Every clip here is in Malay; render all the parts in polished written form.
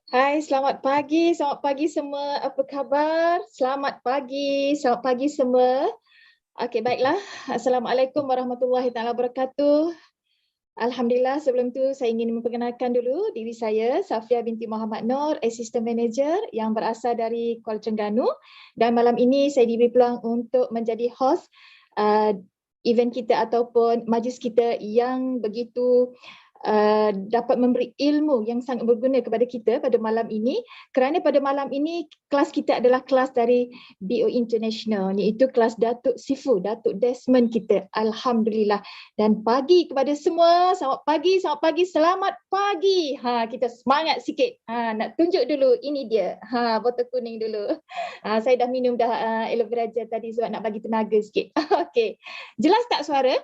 Hai, selamat pagi semua. Apa khabar? Selamat pagi semua. Okey, baiklah. Assalamualaikum warahmatullahi taala wabarakatuh. Alhamdulillah, sebelum tu saya ingin memperkenalkan dulu diri saya, Safia binti Muhammad Noor, Assistant Manager yang berasal dari Kuala Terengganu. Dan malam ini saya diberi peluang untuk menjadi host uh, event kita ataupun majlis kita yang begitu dapat memberi ilmu yang sangat berguna kepada kita pada malam ini, kerana pada malam ini kelas kita adalah kelas dari BO International, iaitu kelas Datuk Sifu, Datuk Desmond kita. Alhamdulillah. Dan pagi kepada semua, selamat pagi, selamat pagi. Kita semangat sikit. Nak tunjuk dulu, ini dia. Botol kuning dulu. Saya dah minum dah aloe vera gel tadi sebab nak bagi tenaga sikit. Okey. Jelas tak suara?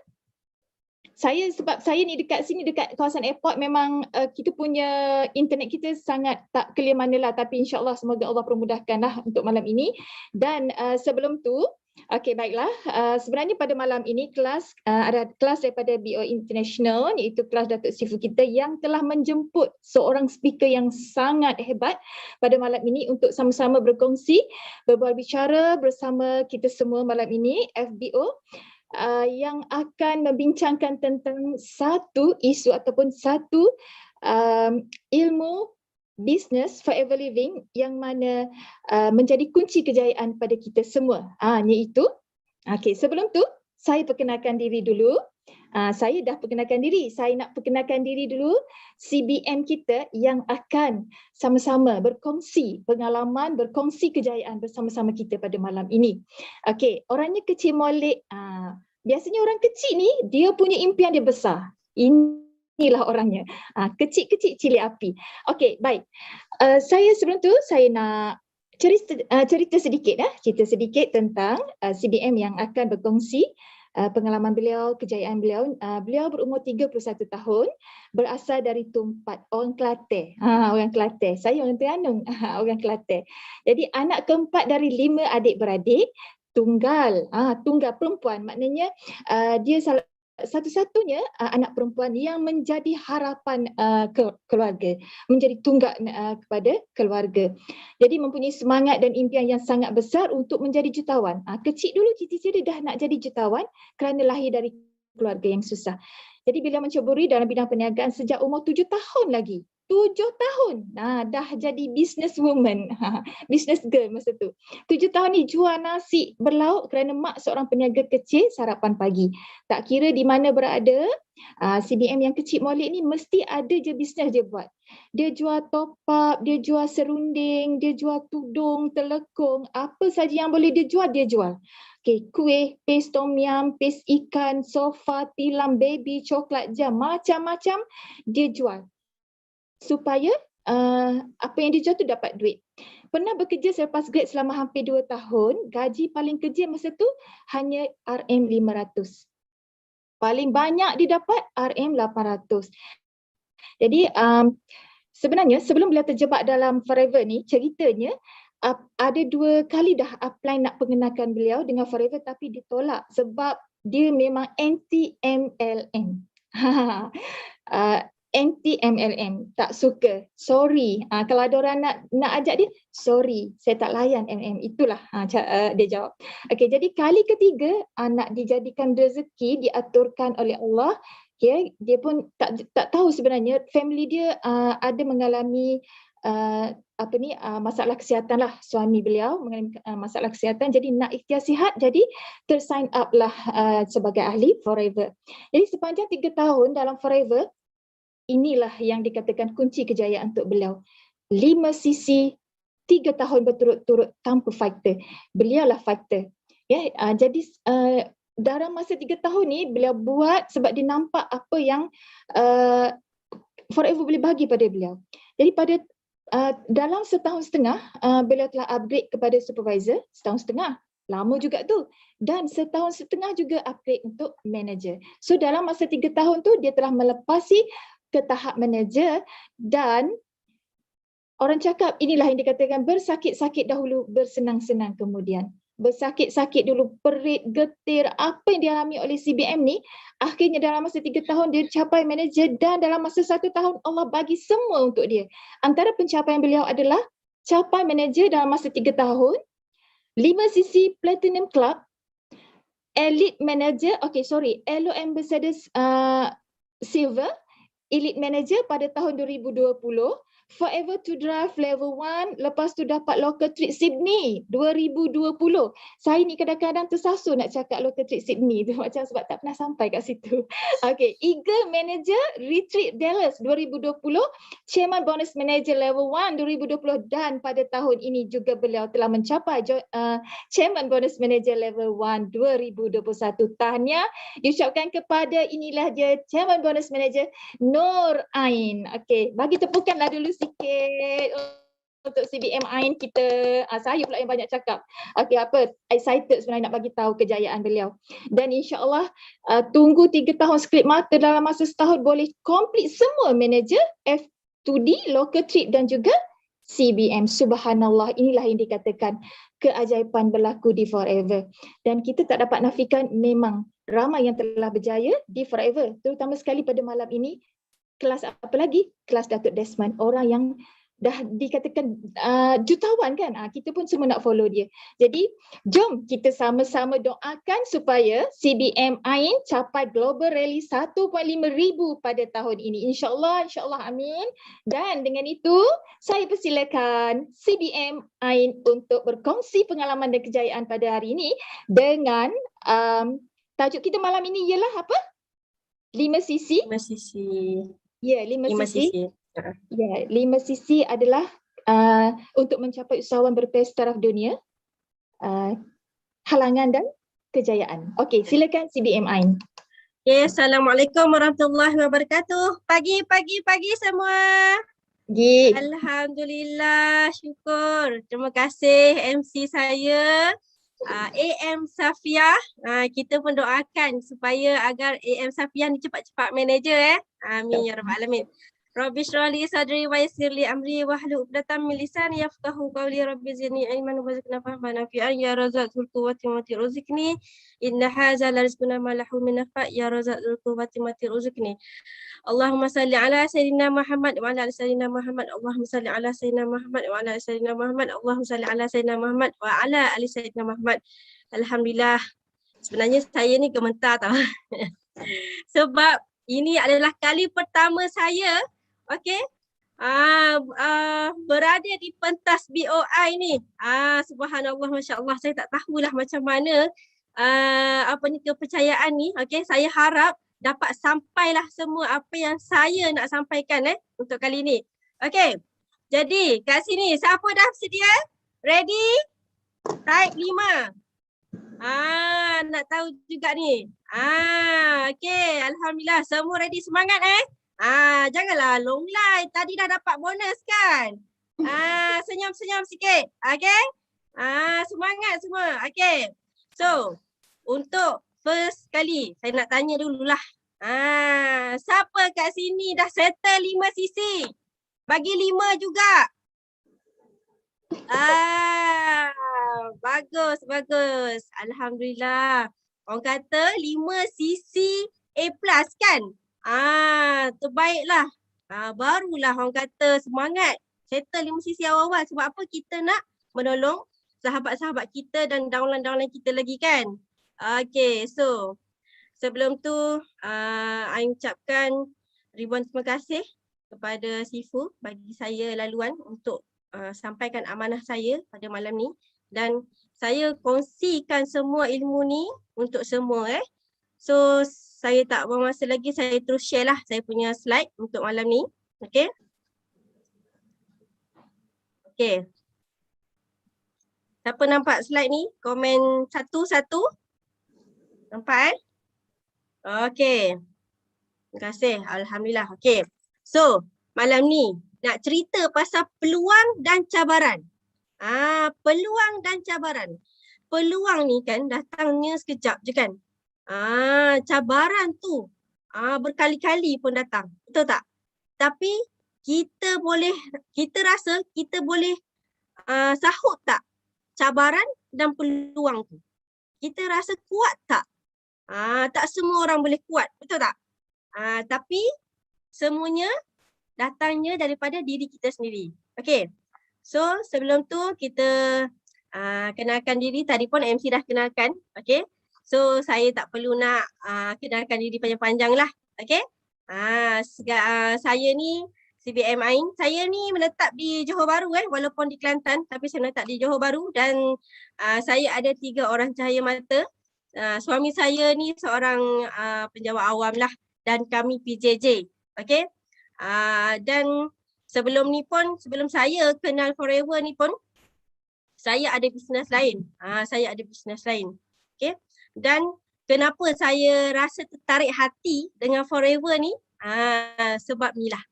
Sebab saya ni dekat sini, dekat kawasan airport, memang kita punya internet kita sangat tak clear manalah, tapi insyaAllah semoga Allah permudahkanlah untuk malam ini. Dan sebelum tu, okey, baiklah, sebenarnya pada malam ini ada kelas daripada BO International, iaitu kelas Datuk Sifu kita yang telah menjemput seorang speaker yang sangat hebat pada malam ini untuk sama-sama berkongsi, berbual bicara bersama kita semua malam ini, FBO, yang akan membincangkan tentang satu isu ataupun satu ilmu business forever living yang mana menjadi kunci kejayaan pada kita semua. Iaitu, sebelum tu saya perkenalkan diri dulu. Saya dah perkenalkan diri. Saya nak perkenalkan diri dulu CBM kita yang akan sama-sama berkongsi pengalaman, berkongsi kejayaan bersama-sama kita pada malam ini. Okey, orangnya kecil molek. Biasanya orang kecil ni dia punya impian dia besar. Inilah orangnya. Kecil-kecil cili api. Okey, baik. Saya sebelum tu saya nak cerita sedikit tentang CBM yang akan berkongsi pengalaman beliau, kejayaan beliau. Beliau berumur 31 tahun, berasal dari Tumpat, orang Kelantan. Orang Kelantan. Saya orang Terengganu, orang Kelantan. Jadi anak keempat dari 5 adik-beradik, tunggal perempuan, maknanya dia satu-satunya anak perempuan yang menjadi harapan keluarga, menjadi tunggak kepada keluarga. Jadi mempunyai semangat dan impian yang sangat besar untuk menjadi jutawan. Kecil dulu cita-cita dia dah nak jadi jutawan kerana lahir dari keluarga yang susah. Jadi bila menceburi dalam bidang perniagaan sejak umur 7 tahun lagi. 7 tahun. Dah jadi business woman. Business girl masa tu. 7 tahun ni jual nasi berlauk kerana mak seorang peniaga kecil sarapan pagi. Tak kira di mana berada, CBM yang kecil molek ni mesti ada je bisnes dia buat. Dia jual top up, dia jual serunding, dia jual tudung, telekung, apa saja yang boleh dia jual, dia jual. Okay, kuih, paste tom yum, paste ikan, sofa, tilam, baby, coklat, jam, macam-macam dia jual. Supaya apa yang dijual tu dapat duit. Pernah bekerja selepas grad selama hampir 2 tahun, gaji paling kecil masa tu hanya RM500. Paling banyak didapat RM800. Jadi sebenarnya sebelum beliau terjebak dalam Forever ni, ceritanya ada 2 kali dah apply nak perkenalkan beliau dengan Forever tapi ditolak sebab dia memang anti MLM. Anti MLM, tak suka. Sorry. Kalau ada orang nak ajak dia, sorry, saya tak layan MLM. Itulah dia jawab. Okey, jadi kali ketiga nak dijadikan rezeki, diaturkan oleh Allah. Okay, dia pun tak tahu sebenarnya family dia ada mengalami masalah kesihatan lah, suami beliau mengalami masalah kesihatan, jadi nak ikhtiar sihat, jadi tersign up lah sebagai ahli Forever. Jadi sepanjang 3 tahun dalam Forever, inilah yang dikatakan kunci kejayaan untuk beliau. 5 sisi, 3 tahun berturut-turut tanpa fighter. Beliau lah fighter. Jadi dalam masa 3 tahun ni beliau buat sebab dia nampak apa yang Forever boleh bagi pada beliau. Jadi pada dalam setahun setengah beliau telah upgrade kepada supervisor, setahun setengah. Lama juga tu. Dan setahun setengah juga upgrade untuk manager. So dalam masa 3 tahun tu dia telah melepasi ke tahap manager dan orang cakap inilah yang dikatakan bersakit-sakit dahulu, bersenang-senang kemudian. bersakit-sakit dulu, perit, getir, apa yang dialami oleh CBM ni, akhirnya dalam masa 3 tahun dia capai manager dan dalam masa 1 tahun Allah bagi semua untuk dia. Antara pencapaian beliau adalah capai manager dalam masa 3 tahun, 5 sisi Platinum Club, Elite Manager, Elo Ambassador Silver, Elite Manager pada tahun 2020, Forever to Drive Level 1, lepas tu dapat Local Trip Sydney 2020. Saya ni kadang-kadang tersasul nak cakap Local Trip Sydney tu macam sebab tak pernah sampai kat situ. Okay, Eagle Manager Retreat Dallas 2020, Chairman Bonus Manager Level 1 2020 dan pada tahun ini juga beliau telah mencapai Chairman Bonus Manager Level 1 2021. Tahniah diucapkan kepada inilah dia Chairman Bonus Manager Nur Ain. Okey, bagi tepukanlah dulu sikit untuk CBM Ain kita. Saya pula yang banyak cakap. Okey, excited sebenarnya nak bagi tahu kejayaan beliau. Dan insya-Allah tunggu 3 tahun skrip mata dalam masa setahun boleh complete semua manager F2D, local trip dan juga CBM. Subhanallah, inilah yang dikatakan keajaiban berlaku di Forever. Dan kita tak dapat nafikan memang ramai yang telah berjaya di Forever. Terutama sekali pada malam ini, kelas apa lagi? Kelas Datuk Desmond. Orang yang dah dikatakan jutawan kan. Kita pun semua nak follow dia. Jadi, jom kita sama-sama doakan supaya CBM Ain capai Global Rally 1.5 ribu pada tahun ini. InsyaAllah, insyaAllah, amin. Dan dengan itu, saya persilakan CBM Ain untuk berkongsi pengalaman dan kejayaan pada hari ini dengan tajuk kita malam ini ialah apa? 5 sisi. 5 sisi. Ya, 5 sisi. Ya, 5 sisi adalah untuk mencapai usahawan berpes taraf dunia, halangan dan kejayaan. Okey, silakan CBM Ain. Okay, Assalamualaikum warahmatullahi wabarakatuh. Pagi semua. Alhamdulillah, syukur. Terima kasih MC saya. AM Safiah, kita pun doakan supaya agar AM Safiah ni cepat-cepat manager Amin ya rabbal alamin. Rabbi shrah li sadri wa yassir li amri wahlul 'uqdatam min lisani yafqahu qawli. Rabbi zidni ilman warzuqna fahman nafi'an ya razzaqul quwwati mati ruzqni inna hadza la rizquna ma lahu min nafa' ya razzaqul quwwati mati ruzqni. Allahumma salli ala sayyidina Muhammad wa ala ali sayyidina Muhammad. Allahumma salli ala sayyidina Muhammad wa ala ali sayyidina Muhammad. Allahumma salli ala sayyidina Muhammad wa ala ali sayyidina Muhammad. Alhamdulillah. Sebenarnya saya ni gemetar tau. Sebab ini adalah kali pertama saya berada di pentas BOI ni. Subhanallah, masya-Allah, saya tak tahulah macam mana kepercayaan ni. Saya harap dapat sampailah semua apa yang saya nak sampaikan untuk kali ni. Jadi kat sini siapa dah sedia? Ready? Type 5. Nak tahu juga ni. Alhamdulillah, semua ready, semangat janganlah long line. Tadi dah dapat bonus kan? Senyum-senyum sikit. Semangat semua. So, untuk first kali saya nak tanya dululah. Siapa kat sini dah settle 5 sisi? Bagi 5 juga. Bagus. Alhamdulillah. Orang kata 5 sisi A+ kan? Terbaiklah. Barulah orang kata semangat settle 5 sisi awal-awal. Sebab apa? Kita nak menolong sahabat-sahabat kita dan downline-downline kita lagi kan? So sebelum tu I ucapkan ribuan terima kasih kepada Sifu bagi saya laluan untuk sampaikan amanah saya pada malam ni. Dan saya kongsikan semua ilmu ni untuk semua So saya tak buang masa lagi, saya terus share lah saya punya slide untuk malam ni. Siapa nampak slide ni? Komen satu-satu. Nampak Terima kasih. Alhamdulillah. So malam ni nak cerita pasal peluang dan cabaran. Peluang dan cabaran. Peluang ni kan datangnya sekejap je kan. Cabaran tu berkali-kali pun datang. Betul tak? Tapi kita rasa kita boleh sahut tak cabaran dan peluang tu. Kita rasa kuat tak? Tak semua orang boleh kuat, betul tak? Tapi semuanya datangnya daripada diri kita sendiri. Okay. So sebelum tu kita kenalkan diri. Tadi pun MC dah kenalkan. Okay. So saya tak perlu nak kenalkan diri panjang-panjang lah. Okay. Saya ni CBM Ain. Saya ni menetap di Johor Bahru walaupun di Kelantan, tapi saya menetap di Johor Bahru dan saya ada 3 orang cahaya mata. Suami saya ni seorang penjawat awam lah dan kami PJJ. Okay. Dan sebelum ni pun, sebelum saya kenal Forever ni pun, saya ada bisnes lain. Okay. Dan kenapa saya rasa tertarik hati dengan Forever ni? Sebab ni lah.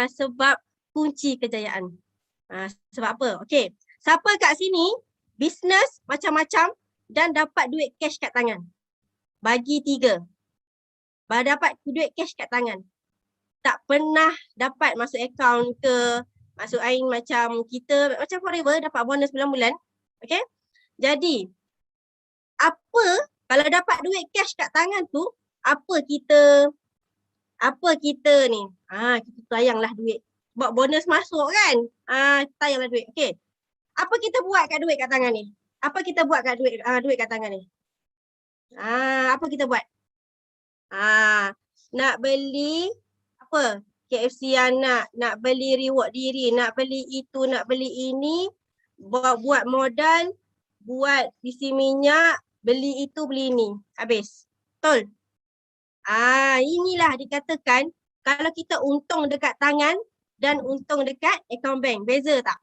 Sebab kunci kejayaan. Sebab apa? Okay. Siapa kat sini bisnes macam-macam dan dapat duit cash kat tangan? Bagi 3. Dapat duit cash kat tangan. Tak pernah dapat masuk akaun ke, masuk Ain macam kita, macam Forever dapat bonus bulan-bulan. Okay. Jadi, apa kalau dapat duit cash kat tangan tu, apa kita ni? Kita tayanglah duit. Buat bonus masuk kan? Tayanglah duit. Okay. Apa kita buat kat duit kat tangan ni? Apa kita buat kat duit kat tangan ni? Apa kita buat? Nak beli apa? KFC anak, nak beli reward diri, nak beli itu, nak beli ini, buat modal, buat isi minyak, beli itu, beli ini. Habis. Betul? Inilah dikatakan kalau kita untung dekat tangan dan untung dekat akaun bank. Beza tak?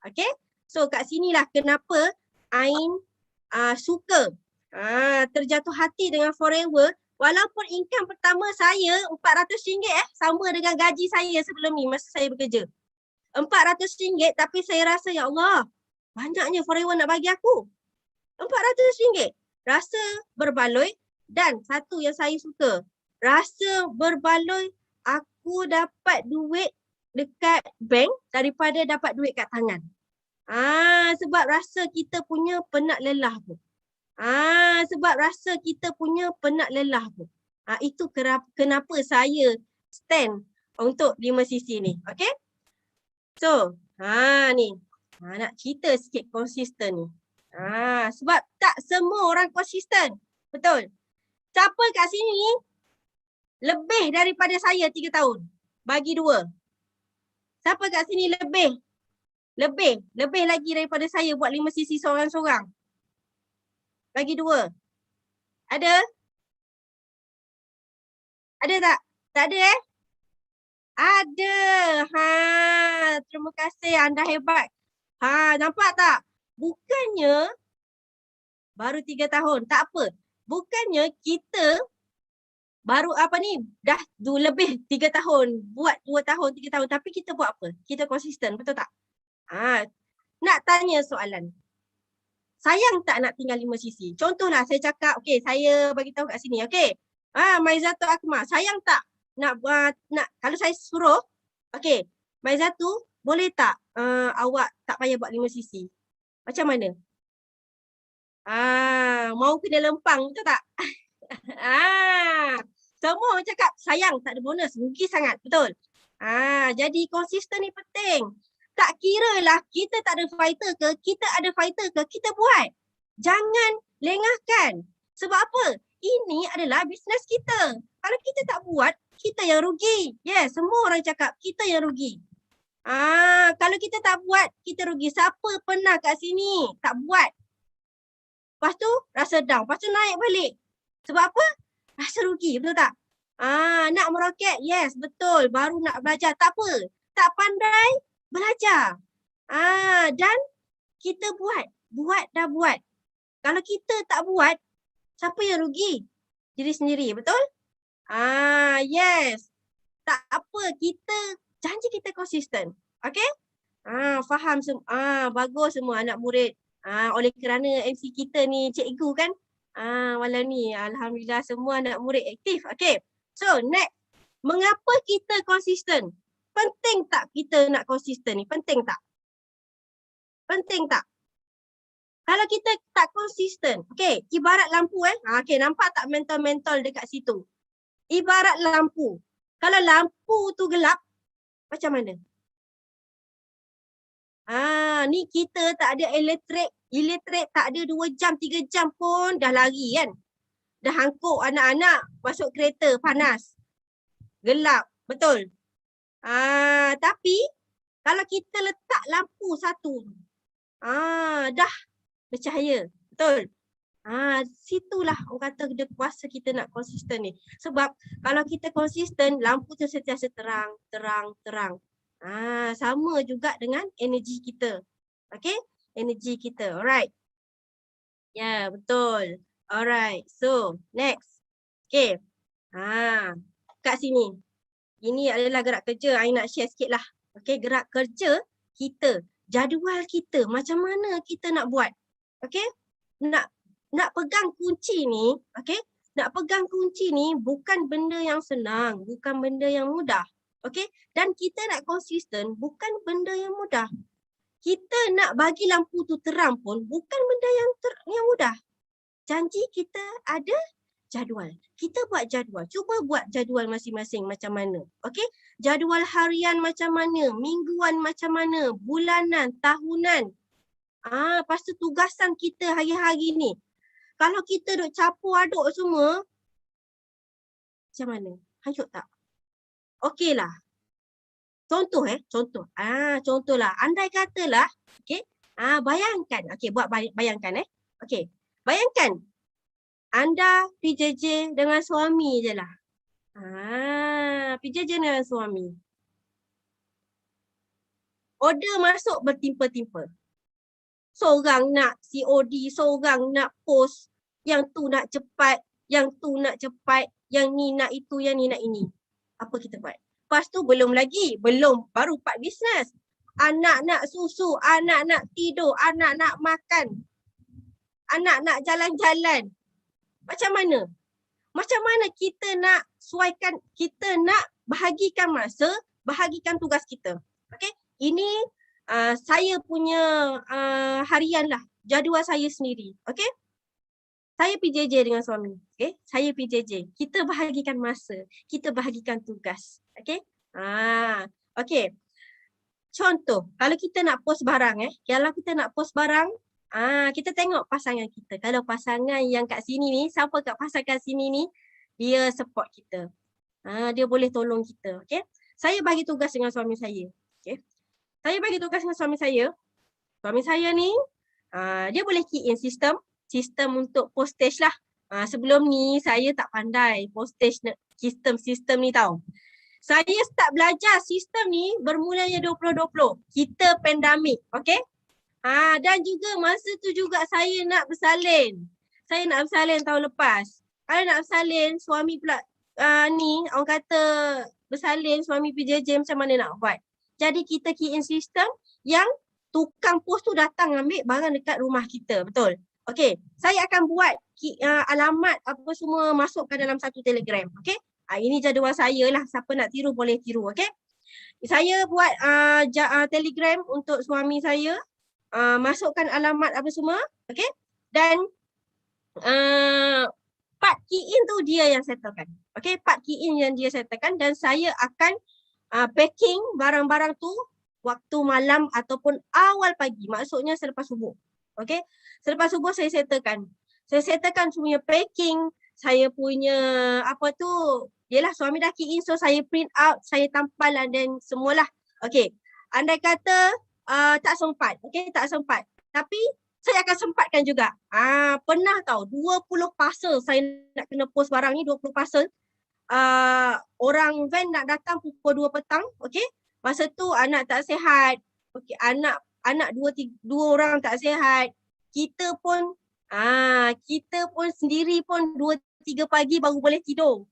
Okay? So kat sinilah kenapa Ain suka terjatuh hati dengan Forever. Walaupun income pertama saya RM400 sama dengan gaji saya sebelum ni masa saya bekerja. RM400 tapi saya rasa ya Allah, banyaknya Forever nak bagi aku. RM400. Rasa berbaloi dan satu yang saya suka, rasa berbaloi aku dapat duit dekat bank daripada dapat duit kat tangan. Sebab rasa kita punya penat lelah tu. Sebab rasa kita punya penat lelah tu. Itu kenapa saya stand untuk 5cc ni. Okay? So, ni. Nak cerita sikit konsisten ni. Sebab tak semua orang konsisten. Betul? Siapa kat sini lebih daripada saya 3 tahun? Bagi 2. Siapa kat sini lebih lagi daripada saya buat 5cc seorang-seorang? Bagi 2. Ada? Ada tak? Tak ada Ada. Terima kasih, anda hebat. Nampak tak? Bukannya baru 3 tahun. Tak apa. Bukannya kita baru dah lebih 3 tahun. Buat 2 tahun, 3 tahun. Tapi kita buat apa? Kita konsisten. Betul tak? Nak tanya soalan. Sayang tak nak tinggal 5cc? Contohlah saya cakap, okay, saya bagi tahu kat sini, okay. Maizatul Akmal, sayang tak nak kalau saya suruh, okay, Maizatul, boleh tak awak tak payah buat 5cc? Macam mana? Mau kena lempang, betul tak? Semua cakap sayang tak ada bonus, rugi sangat, betul? Jadi konsisten ni penting. Tak kira lah kita tak ada fighter ke, kita ada fighter ke, kita buat. Jangan lengahkan. Sebab apa? Ini adalah bisnes kita. Kalau kita tak buat, kita yang rugi. Yes, semua orang cakap kita yang rugi. Kalau kita tak buat, kita rugi. Siapa pernah kat sini tak buat? Lepas tu rasa down, lepas tu naik balik. Sebab apa? Rasa rugi, betul tak? Nak meroket? Yes, betul. Baru nak belajar. Tak apa. Tak pandai, belajar. Dan kita buat. Buat. Kalau kita tak buat, siapa yang rugi? Diri sendiri, betul? Yes. Tak apa, janji kita konsisten. Okay? Faham semua. Bagus semua anak murid. Oleh kerana MC kita ni cikgu kan? Malam ni alhamdulillah semua anak murid aktif. Okay. So next, mengapa kita konsisten? Penting tak kita nak konsisten ni? Penting tak? Penting tak? Kalau kita tak konsisten, okey, ibarat lampu okey, nampak tak mentol-mentol dekat situ? Ibarat lampu. Kalau lampu tu gelap, macam mana? Ni kita tak ada elektrik tak ada 2 jam, 3 jam pun dah lari kan. Dah hangkuk anak-anak masuk kereta panas. Gelap, betul. Tapi kalau kita letak lampu satu, dah bercahaya, betul. Situlah orang kata dia kuasa kita nak konsisten ni. Sebab kalau kita konsisten, lampu tu sentiasa terang, terang, terang. Sama juga dengan energi kita. Okay, energi kita. Alright. Ya, betul. Alright. So, next. Okay. Kat sini. Ini adalah gerak kerja. I nak share sikit lah. Okay, gerak kerja kita. Jadual kita. Macam mana kita nak buat. Okay. Nak pegang kunci ni. Okay. Nak pegang kunci ni bukan benda yang senang. Bukan benda yang mudah. Okay. Dan kita nak konsisten bukan benda yang mudah. Kita nak bagi lampu tu terang pun bukan benda yang mudah. Janji kita ada jadual. Kita buat jadual. Cuba buat jadual masing-masing macam mana. Okay? Jadual harian macam mana. Mingguan macam mana. Bulanan, tahunan. Lepas tu tugasan kita hari-hari ni. Kalau kita duk campur aduk semua, macam mana? Hanyut tak? Okey lah. Contoh. Contohlah. Andai katalah, okey. Bayangkan. Okey, buat bayangkan Okey. Bayangkan anda PJJ dengan suami je lah. PJJ dengan suami. Order masuk bertimpa-timpa. Seorang nak COD, seorang nak post. Yang tu nak cepat, yang tu nak cepat, yang ni nak itu, yang ni nak ini. Apa kita buat? Lepas tu baru part bisnes. Anak nak susu, anak nak tidur, anak nak makan. Anak nak jalan-jalan. Macam mana? Macam mana kita nak suaikan, kita nak bahagikan masa, bahagikan tugas kita. Okay? Ini saya punya harian lah. Jadual saya sendiri. Okay? Saya PJJ dengan suami. Okay? Saya PJJ. Kita bahagikan masa. Kita bahagikan tugas. Okay? Okay. Contoh, kalau kita nak post barang kalau kita nak post barang, kita tengok pasangan kita. Kalau pasangan yang kat sini ni, siapa kat pasangan sini ni, dia support kita. Dia boleh tolong kita. Okay? Saya bagi tugas dengan suami saya. Okay? Saya bagi tugas dengan suami saya. Suami saya ni, dia boleh key in sistem untuk postage lah. Sebelum ni saya tak pandai postage sistem ni tau. Saya start belajar sistem ni bermulanya 2020. Kita pandemik, okey? Dan juga masa tu juga saya nak bersalin. Saya nak bersalin tahun lepas. Kalau nak bersalin, suami pula ni orang kata bersalin, suami PJJ macam mana nak buat. Jadi kita key in sistem yang tukang pos tu datang ambil barang dekat rumah kita, betul? Okey, saya akan buat alamat apa semua masukkan dalam satu Telegram, okey? Ini jadual saya lah, siapa nak tiru boleh tiru, okey? Saya buat Telegram untuk suami saya, masukkan alamat apa semua, okey? Dan part key in tu dia yang settlekan, okey? Part key in yang dia settlekan dan saya akan packing barang-barang tu waktu malam ataupun awal pagi, maksudnya selepas subuh. Okey, selepas subuh saya settlekan. Saya settlekan semuanya packing, saya punya apa tu, yelah suami dah key in, so saya print out, saya tampal dan semualah. Okey, andai kata tak sempat, okey, tak sempat. Tapi saya akan sempatkan juga. Pernah tahu 20 parcel saya nak kena post barang ni, 20 parcel. Orang van nak datang pukul 2 petang, okey. Masa tu anak tak sihat. Okey, anak 2 orang tak sihat. Kita pun sendiri pun 2-3 pagi baru boleh tidur.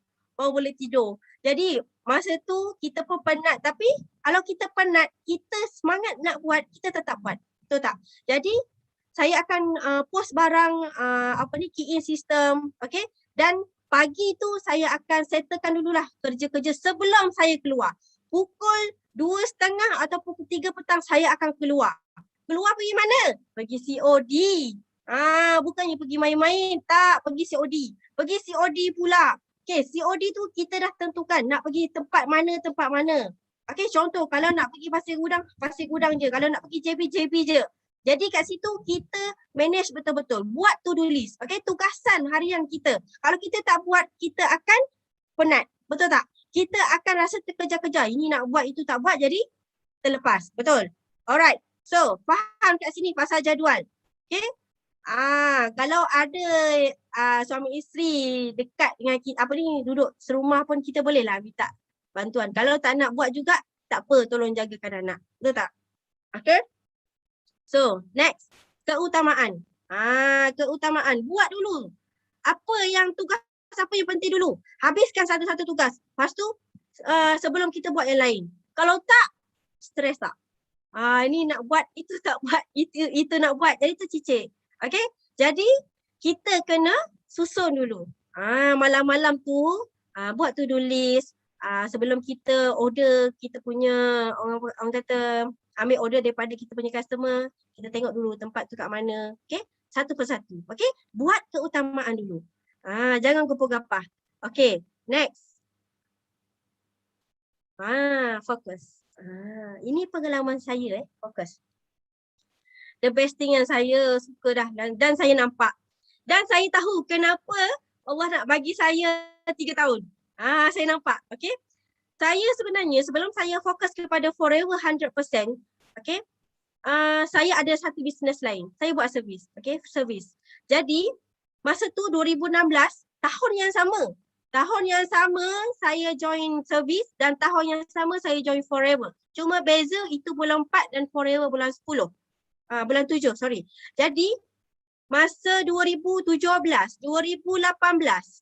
Jadi masa tu kita pun penat, tapi kalau kita penat, kita semangat nak buat, kita tetap buat. Betul tak? Jadi saya akan post barang key in system, okey? Dan pagi tu saya akan settlekan dululah kerja-kerja sebelum saya keluar. Pukul 2:30 atau pukul 3 petang saya akan keluar. Keluar pergi mana? Pergi COD. Bukannya pergi main-main, tak, pergi COD. Pergi COD pula. Okay, COD tu kita dah tentukan nak pergi tempat mana. Okay, contoh kalau nak pergi Pasir Gudang je. Kalau nak pergi JB je. Jadi kat situ kita manage betul-betul. Buat to-do list. Okay, tugasan harian kita. Kalau kita tak buat, kita akan penat. Betul tak? Kita akan rasa terkejar-kejar. Ini nak buat, itu tak buat, jadi terlepas. Betul? Alright. So, faham kat sini pasal jadual. Okay? Kalau ada suami isteri dekat dengan kita, duduk serumah pun kita boleh lah minta bantuan. Kalau tak nak buat juga, tak apa, tolong jagakan anak. Betul tak? Okay? So, next. Keutamaan. Keutamaan. Buat dulu. Apa yang penting dulu. Habiskan satu-satu tugas. Lepas tu, sebelum kita buat yang lain. Kalau tak, stres tak? Ini nak buat, itu tak buat, itu nak buat. Jadi tercicik. Okay? Jadi, kita kena susun dulu. Malam-malam tu, buat to-do list. Sebelum kita order kita punya, orang kata, ambil order daripada kita punya customer, kita tengok dulu tempat tu kat mana. Okay? Satu persatu. Okay? Buat keutamaan dulu. Jangan gepah-gapah. Okay, next. Fokus. Ini pengalaman saya, fokus. The best thing yang saya suka dah dan saya nampak. Dan saya tahu kenapa Allah nak bagi saya 3 tahun. Saya nampak, okay. Saya sebenarnya sebelum saya fokus kepada Forever 100%, okay, saya ada satu bisnes lain. Saya buat servis, okay, servis. Jadi, masa tu 2016, tahun yang sama saya join servis dan tahun yang sama saya join Forever. Cuma beza itu bulan 4 dan Forever bulan 10. Bulan 7, sorry. Jadi, masa 2017, 2018, 2017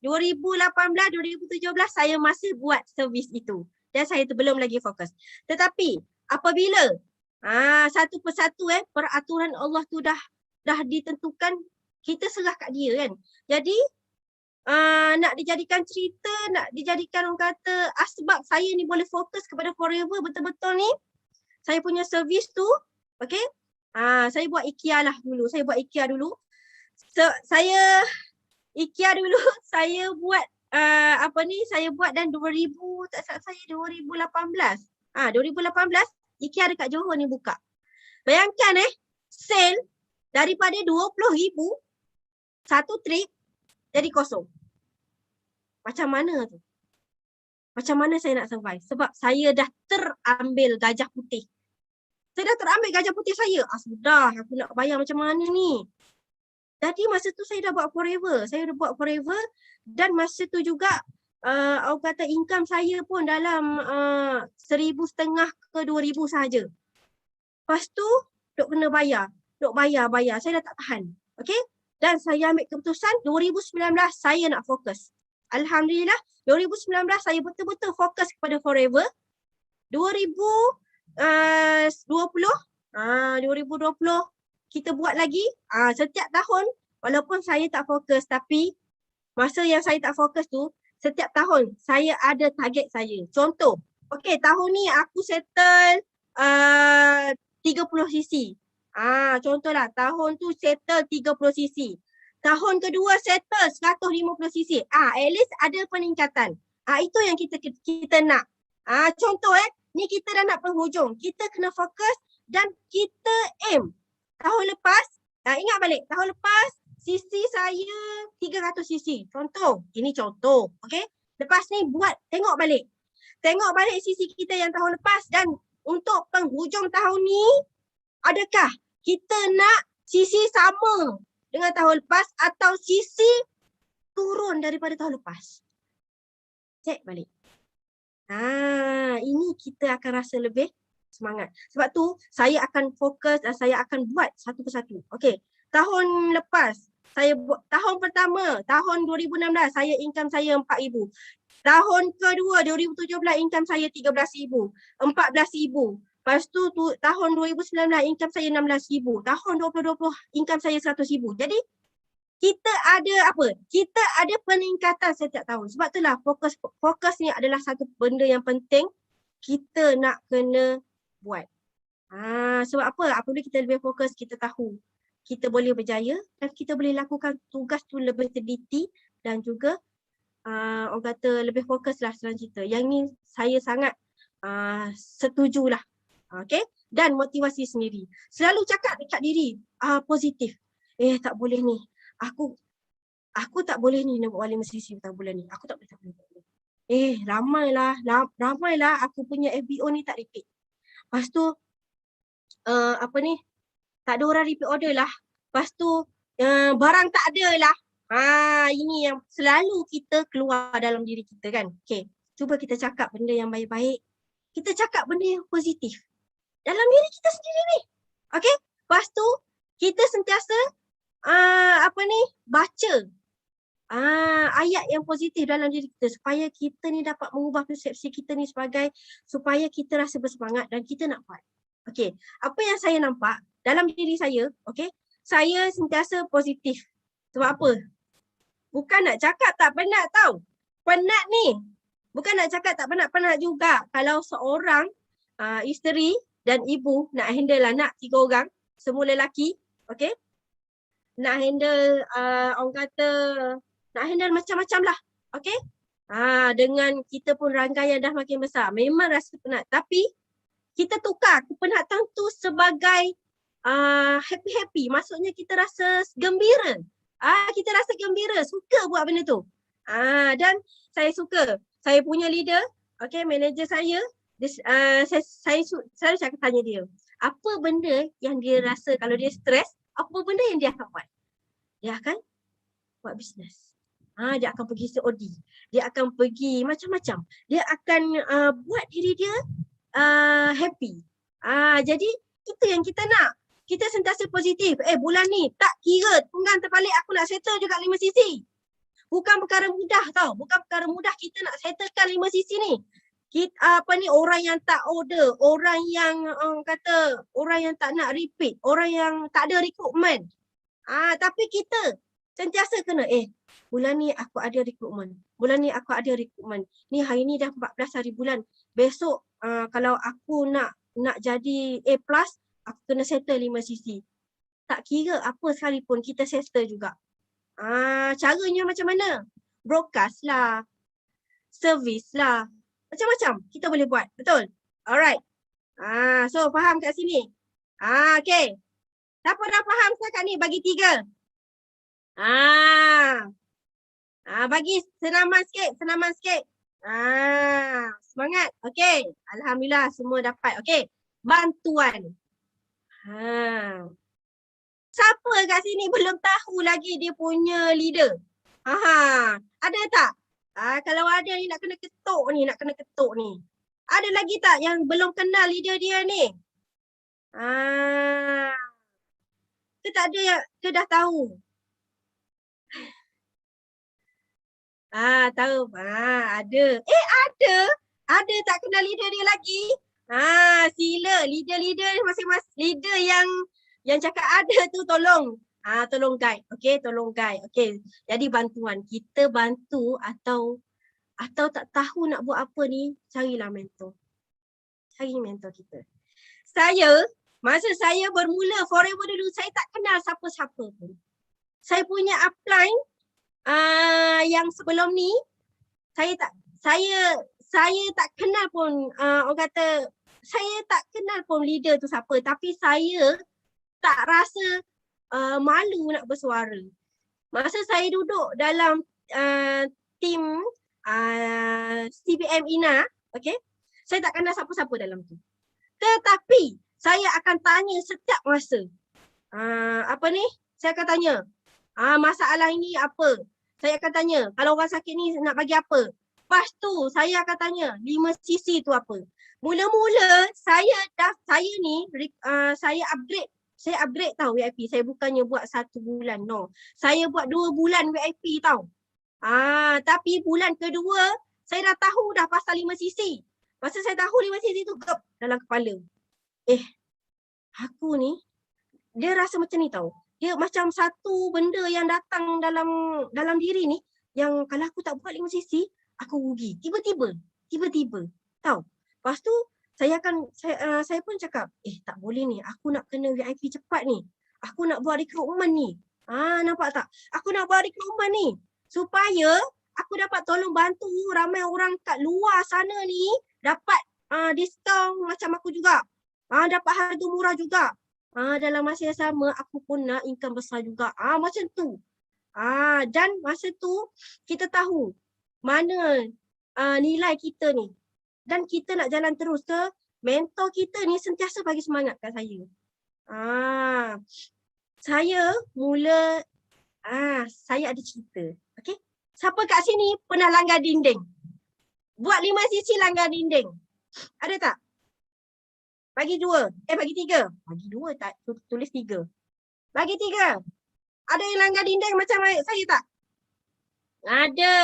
saya masih buat servis itu. Dan saya belum lagi fokus. Tetapi apabila satu persatu peraturan Allah tu dah ditentukan, kita serah kat dia kan. Jadi nak dijadikan cerita, nak dijadikan orang kata sebab saya ni boleh fokus kepada Forever betul-betul ni. Saya punya servis tu, okay. Saya buat IKEA lah dulu. Saya buat IKEA dulu. Saya buat saya buat dan 2018. 2018 IKEA dekat Johor ni buka. Bayangkan sale daripada 20,000 satu trip jadi kosong. Macam mana tu? Macam mana saya nak survive? Sebab saya dah terambil gajah putih. Saya dah terambil gajah putih saya. Sudah, aku nak bayar macam mana ni? Jadi masa tu saya dah buat Forever. Saya dah buat Forever dan masa tu juga orang kata income saya pun dalam 1,500 ke 2,000 sahaja. Lepas tu duk kena bayar. Duk bayar. Saya dah tak tahan. Okay? Dan saya ambil keputusan 2019 saya nak fokus. Alhamdulillah 2019 saya betul-betul fokus kepada Forever. 2020 kita buat lagi. Setiap tahun walaupun saya tak fokus, tapi masa yang saya tak fokus tu, setiap tahun saya ada target saya. Contoh, okay, tahun ni aku settle 30 cc. Contohlah tahun tu settle 30 cc. Tahun kedua settle 150 cc. At least ada peningkatan. Itu yang kita nak. Contoh ni kita dah nak penghujung. Kita kena fokus dan kita aim. Tahun lepas, ingat balik, tahun lepas cc saya 300 cc. Contoh, ini contoh, okay. Lepas ni tengok balik cc kita yang tahun lepas dan untuk penghujung tahun ni, adakah kita nak cc sama dengan tahun lepas atau cc turun daripada tahun lepas? Cek balik. Ini kita akan rasa lebih semangat. Sebab tu saya akan fokus dan saya akan buat satu persatu. Okey. Tahun lepas tahun pertama, tahun 2016 saya income saya 4,000. Tahun kedua 2017 income saya 13,000, 14,000. Lepas tu tahun 2019 income saya 16,000. Tahun 2020 income saya 100,000. Jadi kita ada apa? Kita ada peningkatan setiap tahun. Sebab itulah fokus ni adalah satu benda yang penting kita nak kena buat. Sebab apa? Apabila kita lebih fokus, kita tahu kita boleh berjaya dan kita boleh lakukan tugas tu lebih teliti dan juga orang kata lebih fokus lah selanjutnya. Yang ni saya sangat setujulah. Okay? Dan motivasi sendiri. Selalu cakap dekat diri positif. Tak boleh ni. Aku tak boleh ni nak buat wali masjid pada bulan ni. Aku tak boleh, tak boleh. Ramailah aku punya FBO ni tak repeat. Lepas tu tak ada orang repeat order lah. Lepas tu barang tak ada lah. Ini yang selalu kita keluar dalam diri kita kan. Okay, cuba kita cakap benda yang baik-baik. Kita cakap benda yang positif dalam diri kita sendiri ni. Okay, lepas tu kita sentiasa baca ayat yang positif dalam diri kita supaya kita ni dapat mengubah persepsi kita ni supaya kita rasa bersemangat dan kita nak buat. Okay, apa yang saya nampak dalam diri saya, okay, saya sentiasa positif. Sebab apa? Bukan nak cakap tak penat tau. Penat ni. Bukan nak cakap tak penat juga. Kalau seorang isteri dan ibu nak handle anak 3 orang, semua lelaki, okay, nak handle orang kata nak handle macam-macam lah, okay. Dengan kita pun rangkaian dah makin besar, memang rasa penat. Tapi kita tukar kepenatan tu sebagai happy-happy. Maksudnya kita rasa gembira. Kita rasa gembira, suka buat benda tu. Dan saya suka, saya punya leader, okay, manager saya, saya selalu cakap tanya dia, apa benda yang dia rasa kalau dia stres, apa benda yang dia akan buat? Dia akan buat bisnes. Dia akan pergi COD. Dia akan pergi macam-macam. Dia akan buat diri dia happy. Jadi itu yang kita nak. Kita sentiasa positif. Bulan ni tak kira tunggang terbalik aku nak settle juga 5 sisi. Bukan perkara mudah tau. Bukan perkara mudah kita nak settlekan 5 sisi ni. Orang yang tak order, orang yang orang yang tak nak repeat, orang yang tak ada rekrutmen. Tapi kita sentiasa kena bulan ni aku ada rekrutmen. Bulan ni aku ada rekrutmen. Ni hari ni dah 14 hari bulan. Besok kalau aku nak jadi A+, aku kena settle 5 sisi. Tak kira apa sekalipun kita settle juga. Caranya macam mana? Broadcast lah. Service lah. Macam-macam kita boleh buat. Betul? Alright. So faham kat sini? Okay. Siapa dah faham setakat ni? Bagi 3. Bagi senaman sikit. Semangat. Okay. Alhamdulillah semua dapat. Okay. Bantuan. Siapa kat sini belum tahu lagi dia punya leader? Ada tak? Kalau ada ni nak kena ketuk ni. Ada lagi tak yang belum kenal leader dia ni? Ke tak ada yang ke dah tahu? Tahu. Ada. Ada. Ada tak kenal leader dia lagi? Sila leader masing-masing leader yang cakap ada tu tolong. Tolong guide. Okay, tolong guide. Okay. Jadi bantuan. Kita bantu atau tak tahu nak buat apa ni, carilah mentor. Cari mentor kita. Masa saya bermula Forever dulu, saya tak kenal siapa-siapa pun. Saya punya upline yang sebelum ni, saya tak kenal pun orang kata, saya tak kenal pun leader tu siapa. Tapi saya tak rasa malu nak bersuara. Masa saya duduk dalam tim CBM INA, okay, saya tak kenal siapa-siapa dalam tu. Tetapi saya akan tanya setiap masa. Saya akan tanya, masalah ini apa? Saya akan tanya, kalau orang sakit ni nak bagi apa? Lepas tu saya akan tanya, 5 sisi tu apa? Mula-mula saya upgrade tau VIP. Saya bukannya buat 1 bulan, no. Saya buat 2 bulan VIP tau. Tapi bulan kedua, saya dah tahu dah pasal 5 sisi. Masa saya tahu 5 sisi tu, gep dalam kepala. Aku ni, dia rasa macam ni tau. Dia macam satu benda yang datang dalam diri ni, yang kalau aku tak buat 5 sisi, aku rugi. Tiba-tiba. Tahu? Lepas tu, saya pun cakap, tak boleh ni, aku nak kena VIP cepat ni. Aku nak buat rekrutmen ni. Nampak tak? Aku nak buat rekrutmen ni supaya aku dapat tolong bantu ramai orang kat luar sana ni dapat diskaun macam aku juga. Dapat harga murah juga. Dalam masa yang sama aku pun nak income besar juga. Macam tu. Dan masa tu kita tahu mana nilai kita ni. Dan kita nak jalan terus ke, mentor kita ni sentiasa bagi semangat kat saya. Saya mula, saya ada cerita. Okay? Siapa kat sini pernah langgar dinding? Buat 5 sisi langgar dinding. Ada tak? Bagi 2. Bagi 3. Bagi 2 tak, tulis 3. Bagi 3. Ada yang langgar dinding macam saya tak? Ada.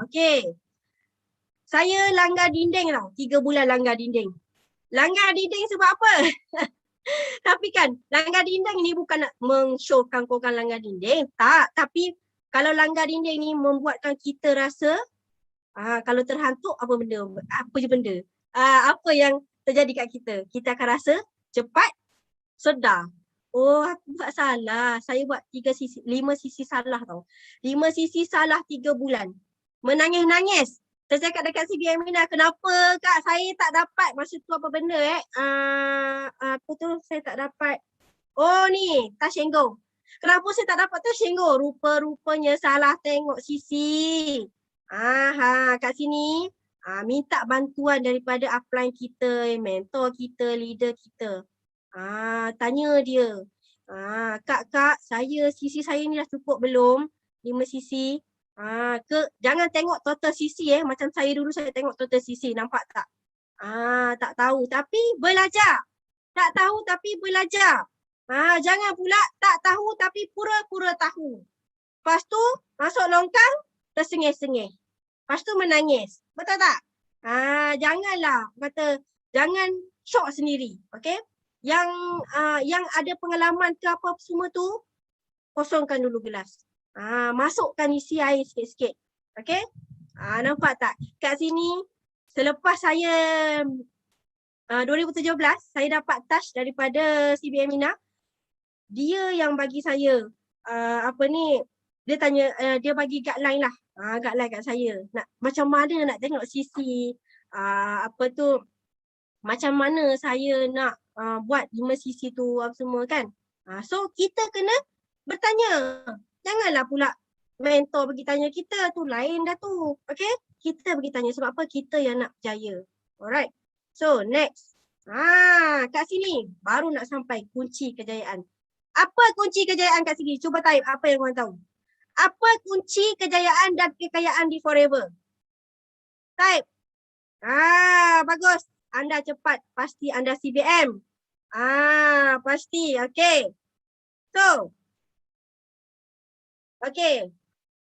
Okay. Saya langgar dinding tau. 3 bulan langgar dinding. Langgar dinding sebab apa? Tapi kan langgar dinding ni bukan nak meng-showkan korang langgar dinding. Tak. Tapi kalau langgar dinding ni membuatkan kita rasa kalau terhantuk apa benda? Apa je benda? Apa yang terjadi kat kita? Kita akan rasa cepat sedar. Oh, aku buat salah. Saya buat 5 sisi salah tau. 5 sisi salah 3 bulan. Menangis-nangis. Saya cakap dekat CBM Mina, kenapa kak saya tak dapat masa tu apa benda apa tu saya tak dapat. Oh ni, touch and go. Kenapa saya tak dapat touch and go? Rupa-rupanya salah tengok sisi. Kat sini minta bantuan daripada upline kita, mentor kita, leader kita. Tanya dia. Kak, sisi saya ni dah cukup belum? 5 sisi. Jangan tengok total sisi macam saya dulu saya tengok total sisi, nampak tak? Tak tahu tapi belajar. Tak tahu tapi belajar. Jangan pula tak tahu tapi pura-pura tahu. Lepas tu masuk longkang tersengih-sengih. Lepas tu menangis. Betul tak? Janganlah kata jangan syok sendiri, okey? Yang ada pengalaman ke apa semua tu kosongkan dulu gelas. Masukkan isi air sikit-sikit. Okey? Nampak tak? Kat sini, selepas saya 2017, saya dapat touch daripada CBM Mina. Dia yang bagi saya, dia tanya, dia bagi guideline lah. Guideline kat saya. Macam mana nak tengok sisi, macam mana saya nak buat 5 sisi tu apa semua kan. So, kita kena bertanya. Janganlah pula mentor pergi tanya kita, tu lain dah tu. Okay? Kita pergi tanya sebab apa? Kita yang nak berjaya. Alright. So next. Kat sini baru nak sampai kunci kejayaan. Apa kunci kejayaan kat sini? Cuba type apa yang korang tahu. Apa kunci kejayaan dan kekayaan di Forever? Type. Bagus. Anda cepat. Pasti anda CBM. Pasti. Okay. So. Okay.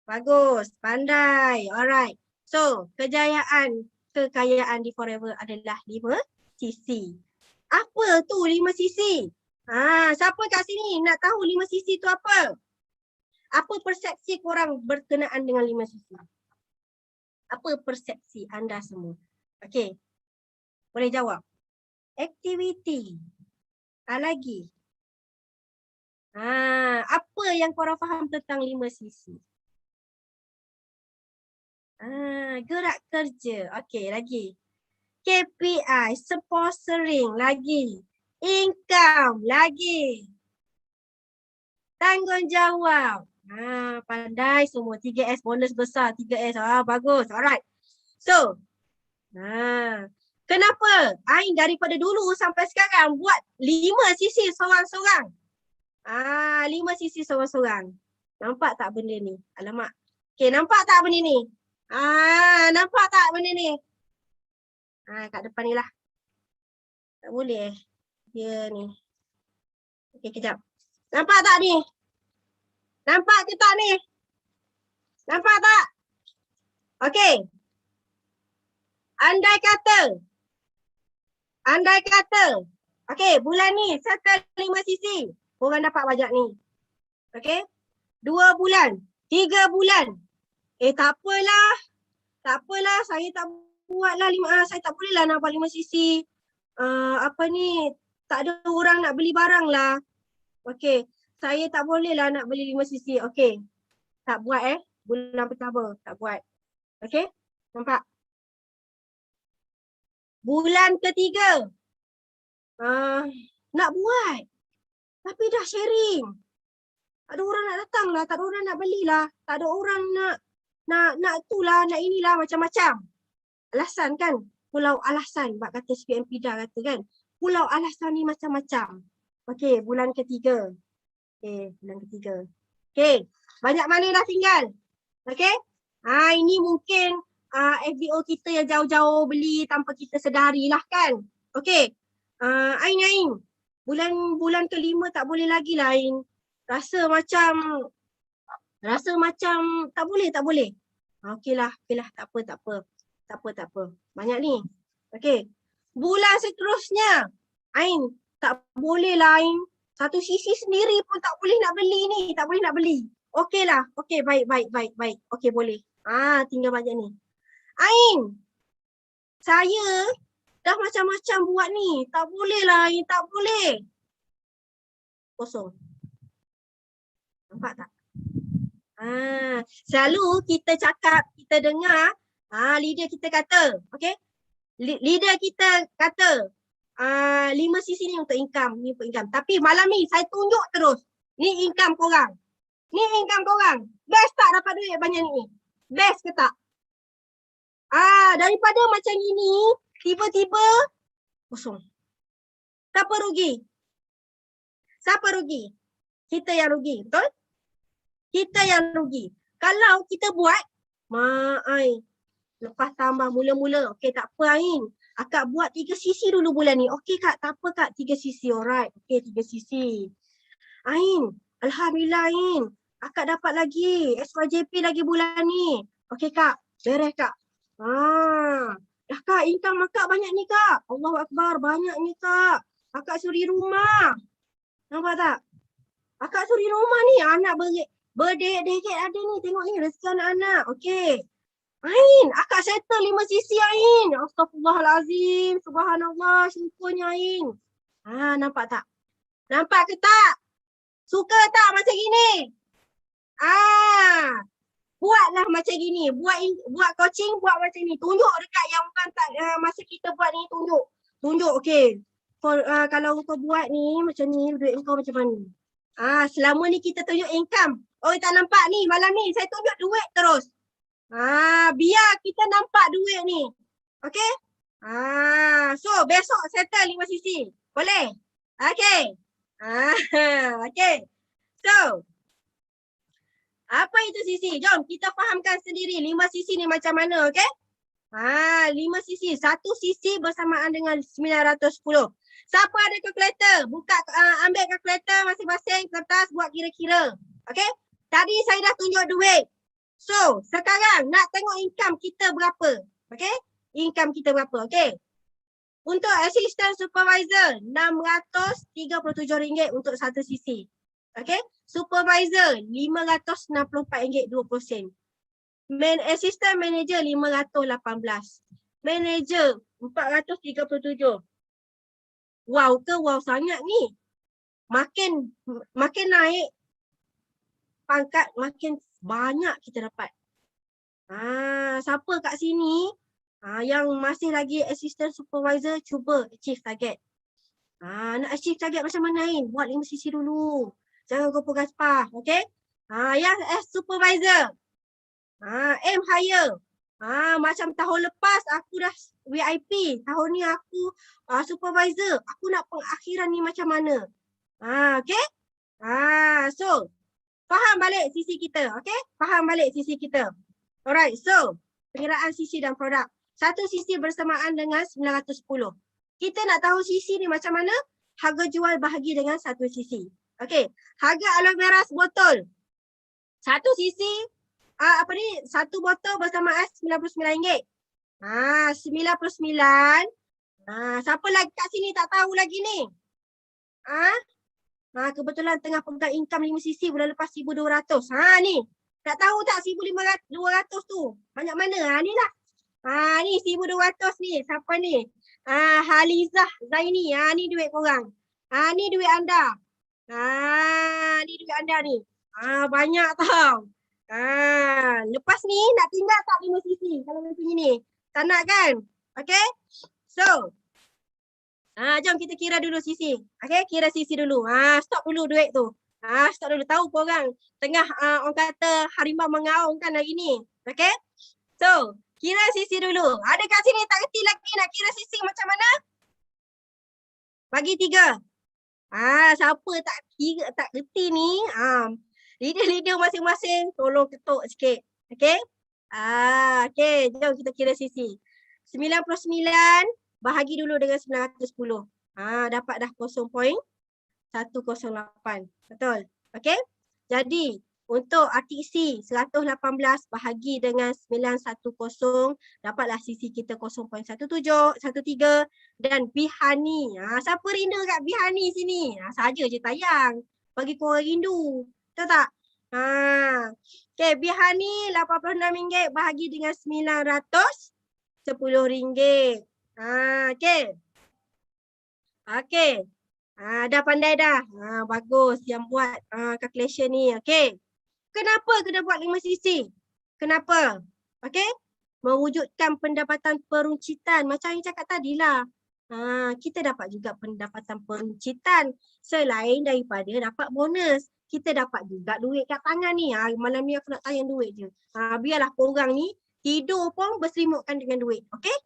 Bagus. Pandai. Alright. So, kekayaan di Forever adalah 5 sisi. Apa tu 5 sisi? Siapa kat sini nak tahu 5 sisi tu apa? Apa persepsi korang berkenaan dengan 5 sisi? Apa persepsi anda semua? Okay. Boleh jawab. Aktiviti. Lagi. Apa yang korang faham tentang 5 sisi? Gerak kerja. Okey, lagi. KPI, sponsoring, lagi. Income, lagi. Tanggungjawab. Pandai semua. 3S, bonus besar. 3S, bagus. Alright. So, kenapa Ain daripada dulu sampai sekarang buat 5 sisi seorang-seorang? 5 sisi seorang-seorang. Nampak tak benda ni? Alamak. Okay, nampak tak benda ni? Nampak tak benda ni? Kat depan ni lah. Tak boleh dia ni. Okay, kejap. Nampak tak ni? Nampak ke tak ni? Nampak tak? Okay. Andai kata. Okay, bulan ni circle 5 sisi. Korang dapat pajak ni. Okay. 2 bulan. 3 bulan. Tak apalah. Saya tak buatlah 5. Saya tak boleh lah nampak 5 sisi. Tak ada orang nak beli barang lah. Okay. saya tak boleh lah nak beli 5 cc. Okey. Tak buat bulan pertama tak buat. Okey? Nampak? Bulan ketiga. Nak buat. Tapi dah sharing. Tak ada orang nak datang lah, tak ada orang nak belilah, tak ada orang nak itulah, nak inilah macam-macam. Alasan kan? Pulau alasan, bab kata SPMP dah kata kan. Pulau alasan ni macam-macam. Okey, bulan ketiga. Okey, bulan ketiga. Okey, banyak mana dah tinggal? Okey? Ini mungkin FBO kita yang jauh-jauh beli tanpa kita sedari lah kan. Okey. Ain. Bulan kelima tak boleh lagi lah Ain. Rasa macam tak boleh. Okeylah, tak apa. Banyak ni. Okey. Bulan seterusnya Ain tak boleh lah Ain. 1 cc sendiri pun tak boleh nak beli ni, tak boleh nak beli. Okeylah. Okey, baik. Okey, boleh. Tinggal banyak ni. Ain, saya dah macam-macam buat ni. Tak boleh lah Ain, tak boleh. Kosong. Nampak tak? Selalu kita cakap, kita dengar, leader kita kata, okey? Leader kita kata, 5 cc ni untuk income, ni untuk income. Tapi malam ni saya tunjuk terus, ni income korang. Best tak dapat duit banyak ni? Best ke tak? Daripada macam ini, tiba-tiba kosong. Siapa rugi? Kita yang rugi, betul? Kita yang rugi. Kalau kita buat, lepas tambah mula-mula, okey tak apa Ain. Akak buat 3 cc dulu bulan ni. Okey kak, tak apa kak, 3 cc, alright. Okey 3 cc. Ain, alhamdulillah Ain. Akak dapat lagi SYJP lagi bulan ni. Okey kak, beres kak. Dah kak, income akak banyak ni kak. Allahu Akbar, banyak ni kak. Akak suri rumah. Nampak tak? Akak suri rumah ni, anak berdekit-dekit ada ni. Tengok ni, rezeki anak-anak. Okey. Ain, akak settle 5 cc Ain. Astaghfirullahalazim. Subhanallah, syukurnya Ain. Nampak tak? Nampak ke tak? Suka tak macam gini? Buatlah macam gini. Buat coaching, buat macam ni. Tunjuk dekat yang bukan tak, masa kita buat ni, tunjuk. Okey. Kalau kau buat ni, macam ni, duit kau macam mana? Selama ni kita tunjuk income. Oh, tak nampak ni, malam ni saya tunjuk duit terus. Biar kita nampak duit ni. Okey? So besok settle 5 cc. Boleh? Okey. Okey. So, apa itu cc? Jom kita fahamkan sendiri 5 cc ni macam mana, okey? 5 cc. 1 cc bersamaan dengan 910. Siapa ada kalkulator? Buka, ambil kalkulator masing-masing, kertas, buat kira-kira. Okey? Tadi saya dah tunjuk duit. So, sekarang nak tengok income kita berapa. Okey? Income kita berapa. Okey? Untuk assistant supervisor, RM637 untuk 1 cc. Okey? Supervisor, RM564.20 sen. Assistant manager, RM518. Manager, RM437. Wow ke? Wow sangat ni. Makin naik pangkat, makin banyak kita dapat. Siapa kat sini yang masih lagi assistant supervisor, cuba achieve target. Nak achieve target macam mana Ain? Buat 5 cc dulu. Jangan kau gaspah, okey? Yang as supervisor, aim higher. Macam tahun lepas aku dah VIP. Tahun ni aku supervisor. Aku nak pengakhiran ni macam mana? Okey? So, faham balik sisi kita, okey? Faham balik sisi kita. Alright, so pengiraan sisi dan produk. 1 sisi bersamaan dengan 910. Kita nak tahu sisi ni macam mana? Harga jual bahagi dengan 1 sisi. Okey, harga aloe vera sebotol. 1 sisi, satu botol bersamaan RM99. 99. Siapa lagi kat sini tak tahu lagi ni? Kebetulan tengah pegang income 5 cc bulan lepas 1,200. Ni. Tak tahu tak 1,200 tu? Banyak mana? Ni lah. Ni 1,200 ni. Siapa ni? Halizah Zaini. Ni duit korang. Ni duit anda. Ni duit anda ni. Banyak tau. Lepas ni nak tinggal tak 5 sisi kalau macam ni. Tak nak kan? Okay. So. Jom kita kira dulu sisi. Okay, kira sisi dulu. Stop dulu duit tu. Stop dulu. Tahu pun orang tengah orang kata harimau mengaung kan hari ni. Okay. So, kira sisi dulu. Ada kat sini tak kerti lagi nak kira sisi macam mana? Bagi 3. Siapa tak kira tak kerti ni, leader-leader masing-masing tolong ketuk sikit. Okay? Okay, jom kita kira sisi. 99 bahagi dulu dengan 910. Dapat dah 0.108. Betul? Okay? Jadi, untuk artik C 118 bahagi dengan 910 dapatlah sisi kita 0.13 dan Bihani. Siapa rindu kat Bihani sini? Saja je tayang. Bagi korang rindu. Betul tak? Okay, Bihani RM86 bahagi dengan RM910. Okay. Okay. Dah pandai dah. Bagus yang buat calculation ni. Okay. Kenapa kena buat 5 sisi? Kenapa? Okay. Mewujudkan pendapatan peruncitan. Macam yang cakap tadi lah. Kita dapat juga pendapatan peruncitan. Selain daripada dapat bonus. Kita dapat juga duit kat tangan ni. Malam ni aku nak tayang duit je. Biarlah korang ni tidur pun berselimutkan dengan duit. Okay.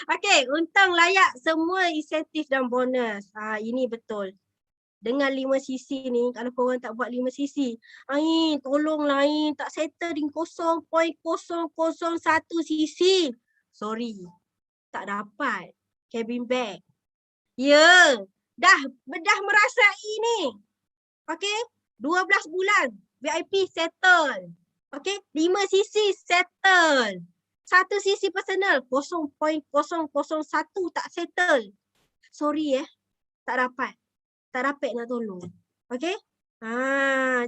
Okay, untung layak semua insentif dan bonus. Ini betul. Dengan 5 sisi ni, kalau korang tak buat 5 sisi, tolonglah tak settle di 0.001 sisi. Sorry, tak dapat cabin bag. Ya, dah merasai ni. Okay, 12 bulan VIP settle. Okay, 5 sisi settle. 1 sisi personal 0.001 tak settle. Sorry tak dapat. Tak dapat nak tolong. Okay.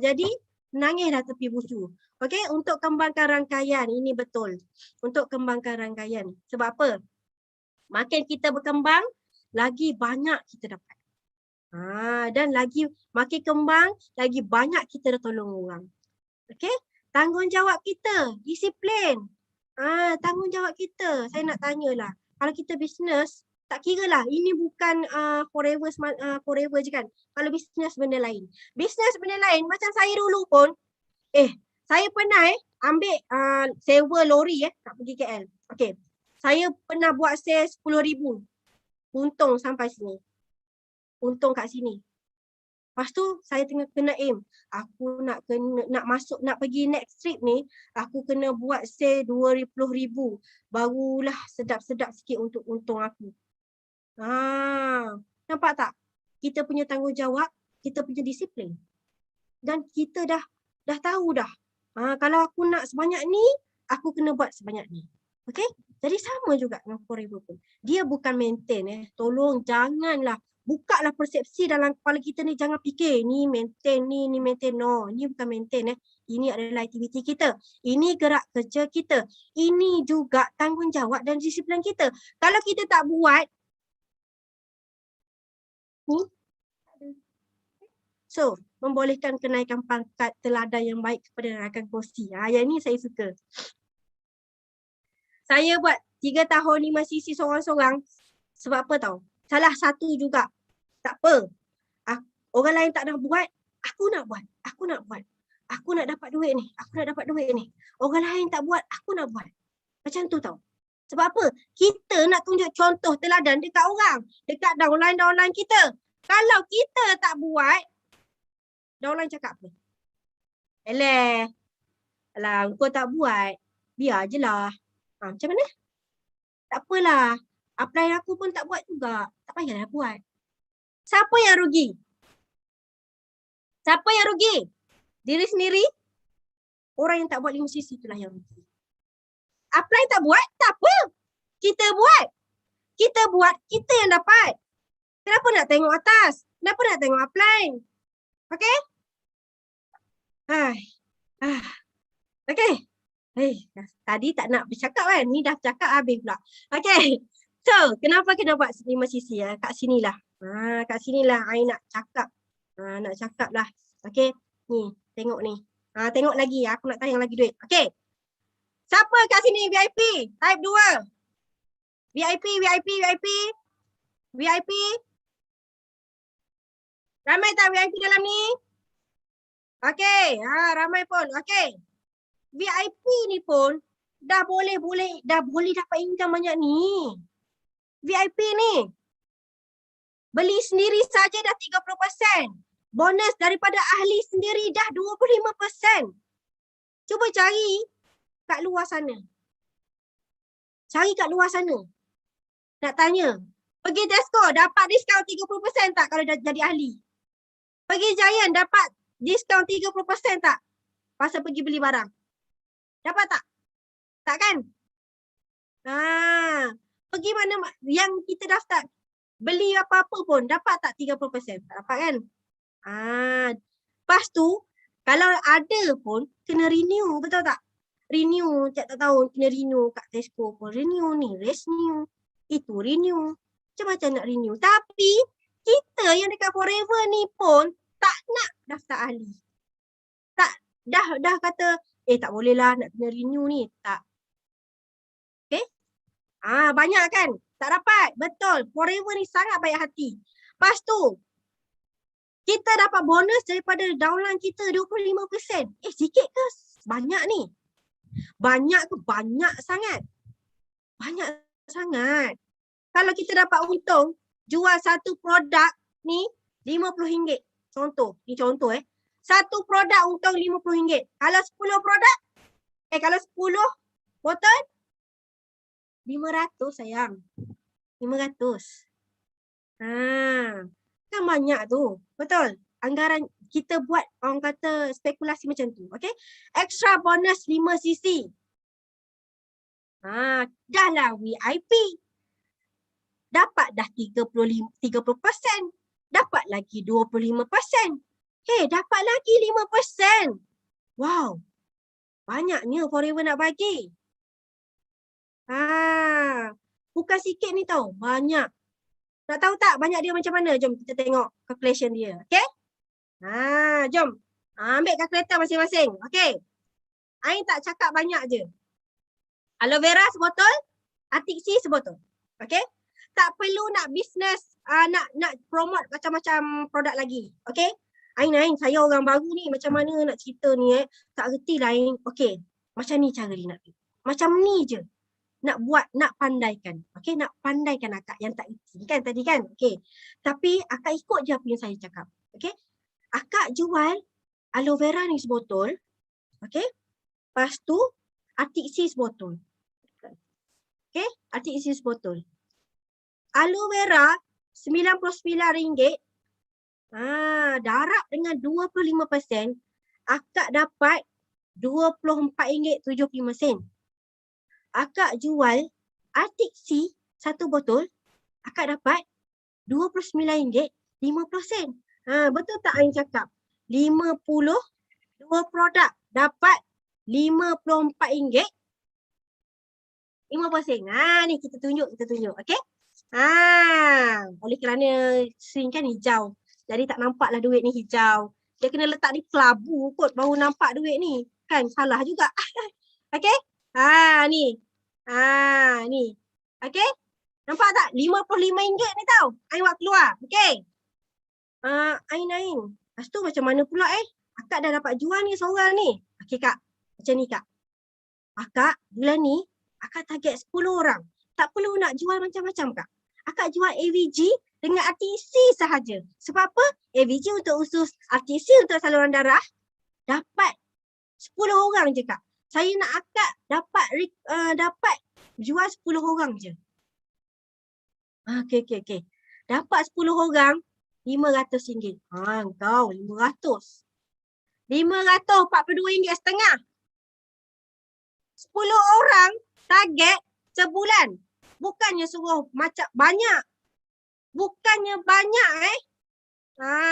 Jadi nangis dah tepi busu. Okay, untuk kembangkan rangkaian ini betul. Untuk kembangkan rangkaian. Sebab apa? Makin kita berkembang, lagi banyak kita dapat. Dan lagi makin kembang, lagi banyak kita dah tolong orang. Okay. Tanggungjawab kita, disiplin. Tanggungjawab kita. Saya nak tanyalah. Kalau kita bisnes, tak kira lah. Ini bukan forever je kan. Kalau bisnes benda lain. Bisnes benda lain, macam saya dulu pun. Saya pernah ambil sewa lori nak pergi KL. Okay. Saya pernah buat sale 10,000. Untung sampai sini. Untung kat sini. Lepas tu saya tengah kena aim. Aku nak masuk, nak pergi next trip ni, aku kena buat sale 20,000. Barulah sedap-sedap sikit untuk untung aku. Nampak tak? Kita punya tanggungjawab, kita punya disiplin. Dan kita dah tahu dah. Kalau aku nak sebanyak ni, aku kena buat sebanyak ni. Okay? Jadi sama juga dengan forever pun. Dia bukan maintain. Tolong janganlah. Bukalah persepsi dalam kepala kita ni, jangan fikir ni maintain, ni maintain. No, ni bukan maintain. Ini adalah aktiviti kita. Ini gerak kerja kita. Ini juga tanggungjawab dan disiplin kita. Kalau kita tak buat, so, membolehkan kenaikan pangkat teladan yang baik kepada rakan kongsi. Yang ni saya suka. Saya buat 3 tahun 5 sisi seorang-seorang. Sebab apa tahu? Salah satu juga. Tak apa. Orang lain tak nak buat, aku nak buat. Aku nak buat. Aku nak dapat duit ni. Aku nak dapat duit ni. Orang lain tak buat, aku nak buat. Macam tu tau. Sebab apa? Kita nak tunjuk contoh teladan dekat orang. Dekat downline kita. Kalau kita tak buat, downline cakap apa? Alah, kau tak buat. Biar je lah. Macam mana? Tak apalah. Apply aku pun tak buat juga. Tak payahlah buat. Siapa yang rugi? Siapa yang rugi? Diri sendiri? Orang yang tak buat 5 sisi itulah yang rugi. Apply tak buat? Tak apa. Kita buat. Kita buat, kita yang dapat. Kenapa nak tengok atas? Kenapa nak tengok apply? Okay? Okay. Tadi tak nak bercakap kan? Ni dah cakap habis pula. Okay. So, kenapa kena buat 5 sisi? Kat sinilah. Kat sinilah I nak cakap Nak cakap lah. Okay. Ni, tengok ni. Tengok lagi. Aku nak tayang lagi duit. Okay. Siapa kat sini VIP? Type 2. VIP, VIP, VIP. VIP. Ramai tak VIP dalam ni? Okay. Ramai pun. Okay. VIP ni pun dah boleh dapat income banyak ni. VIP ni. Beli sendiri saja dah 30%. Bonus daripada ahli sendiri dah 25%. Cuba cari kat luar sana. Cari kat luar sana. Nak tanya. Pergi Tesco dapat diskaun 30% tak kalau dah jadi ahli? Pergi Giant dapat diskaun 30% tak? Pasal pergi beli barang. Dapat tak? Tak kan? Pergi mana yang kita daftar. Beli apa-apa pun dapat tak 30%? Tak dapat kan? Lepas tu, kalau ada pun kena renew, betul tak? Renew tiap tahun kena renew kat Tesco pun. Renew ni, renew. Itu renew. Macam-macam nak renew. Tapi kita yang dekat Forever ni pun tak nak daftar ahli. Tak, dah kata, tak boleh lah nak kena renew ni. Tak. Okay? Banyak kan? Tak dapat. Betul. Forever ni sangat baik hati. Lepas tu, kita dapat bonus daripada downline kita 25%. Sikit ke? Banyak ni. Banyak ke? Banyak sangat. Banyak sangat. Kalau kita dapat untung, jual satu produk ni RM50. Contoh. Ni contoh Satu produk untung RM50. Kalau 10 produk, kalau 10 botol, 500 sayang. 500. Kan banyak tu. Betul. Anggaran kita buat orang kata spekulasi macam tu. Okay. Extra bonus 5cc. Dah lah VIP. Dapat dah 30%. Dapat lagi 25%. Dapat lagi 5%. Wow. Banyaknya Forever nak bagi. Bukan sikit ni tau. Banyak. Nak tahu tak banyak dia macam mana? Jom kita tengok calculation dia. Okay? Jom. Ambil kalkulator masing-masing. Okay. Ain tak cakap banyak je. Aloe vera sebotol. Atik C sebotol. Okay? Tak perlu nak business, nak promote macam-macam produk lagi. Okay? Ain, saya orang baru ni. Macam mana nak cerita ni tak reti lah Ain. Okay. Macam ni cara dia nak. Macam ni je. Nak buat, nak pandaikan. Okay, nak pandaikan akak yang tak reti kan tadi kan. Okay. Tapi akak ikut je apa yang saya cakap. Okay. Akak jual aloe vera ni sebotol. Okay. Lepas tu, Atik C sebotol. Okay, Atik C sebotol. Aloe vera RM99. Darab dengan 25%. Akak dapat RM24.75. Akak jual Atik C satu botol, akak dapat RM29.50. Betul tak Ain cakap? 52 produk dapat RM54.50. Ni kita tunjuk. Okey? Oleh kerana screen kan hijau. Jadi tak nampaklah duit ni hijau. Dia kena letak di kelabu kot baru nampak duit ni. Kan salah juga. Okey? Ni. Ni. Okey? Nampak tak? RM55 ni tau. Ain buat keluar. Okey? Ain. Lepas tu macam mana pula Akak dah dapat jual ni seorang ni. Okey Kak. Macam ni Kak. Akak bulan ni, akak target 10 orang. Tak perlu nak jual macam-macam Kak. Akak jual AVG dengan RTC sahaja. Sebab apa? AVG untuk usus, RTC untuk saluran darah. Dapat 10 orang je Kak. Saya nak akak dapat jual 10 orang je. Okey. Dapat 10 orang, RM500. Kau RM500. RM542.5. 10 orang target sebulan. Bukannya suruh macam banyak. Bukannya banyak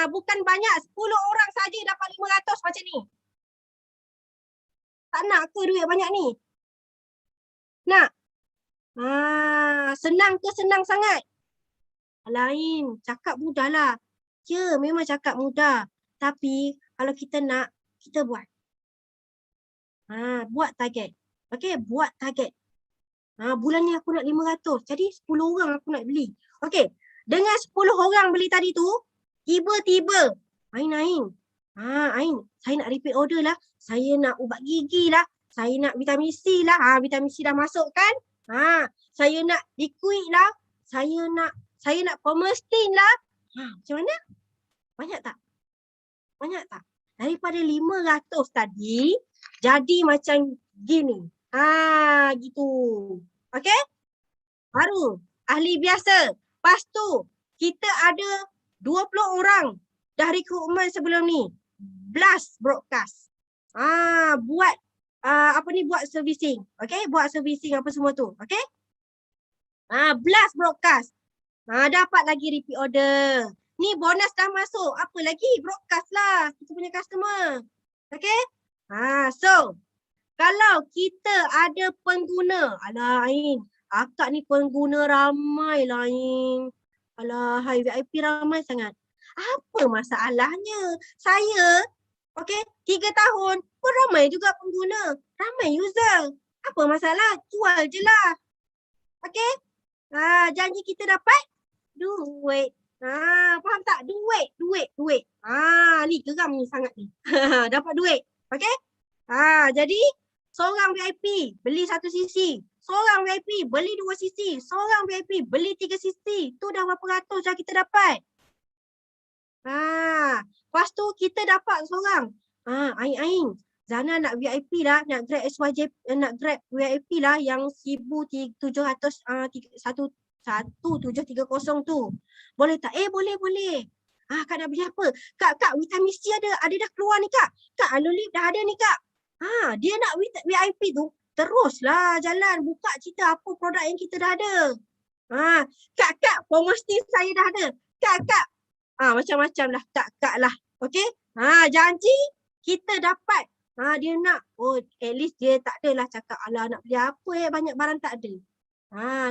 bukan banyak. 10 orang saja dapat RM500 macam ni. Tak nak ke duit banyak ni? Nak? Senang ke senang sangat? Lain. Cakap mudah lah. Ya, memang cakap mudah. Tapi kalau kita nak, kita buat. Buat target. Okey, buat target. Bulan ni aku nak 500. Jadi 10 orang aku nak beli. Okey, dengan 10 orang beli tadi tu, tiba-tiba Ain. Ain, saya nak repeat order lah. Saya nak ubat gigi lah. Saya nak vitamin C lah. Vitamin C dah masuk kan? Saya nak liquid lah. Saya nak Permestin lah. Macam mana? Banyak tak? Banyak tak? Daripada 500 tadi, jadi macam gini. Gitu. Okey? Baru ahli biasa. Lepas tu, kita ada 20 orang dah rekrutmen sebelum ni. Blast broadcast. Buat buat servicing. Okey? Buat servicing apa semua tu. Okey? Blast broadcast. Dapat lagi repeat order. Ni bonus dah masuk. Apa lagi? Broadcast lah. Kita punya customer. Okay? So, kalau kita ada pengguna. Alah Ain, akak ni pengguna ramai lah Ain. Alah, VIP ramai sangat. Apa masalahnya? Saya, 3 tahun pun ramai juga pengguna. Ramai user. Apa masalah? Jual je lah. Okay? Janji kita dapat duit. Faham tak? Duit. Ni geram ni sangat ni. Dapat duit. Okay? Jadi seorang VIP beli 1 sisi. Seorang VIP beli 2 sisi. Seorang VIP beli 3 sisi. Tu dah berapa ratus dah kita dapat. Lepas tu kita dapat seorang. Ain. Zana nak VIP lah, nak grab SYJ, nak grab VIP lah yang 1700 1730 tu. Boleh tak? Boleh. Kak nak beli apa? Kak vitamin C ada dah keluar ni kak. Kak Alolip dah ada ni kak. Dia nak VIP tu, teruslah jalan buka cerita apa produk yang kita dah ada. Kak Permestin saya dah ada. Kak. Macam-macam lah kak lah. Okey? Janji kita dapat. Dia nak, at least dia tak adalah cakap alah nak beli apa banyak barang tak ada.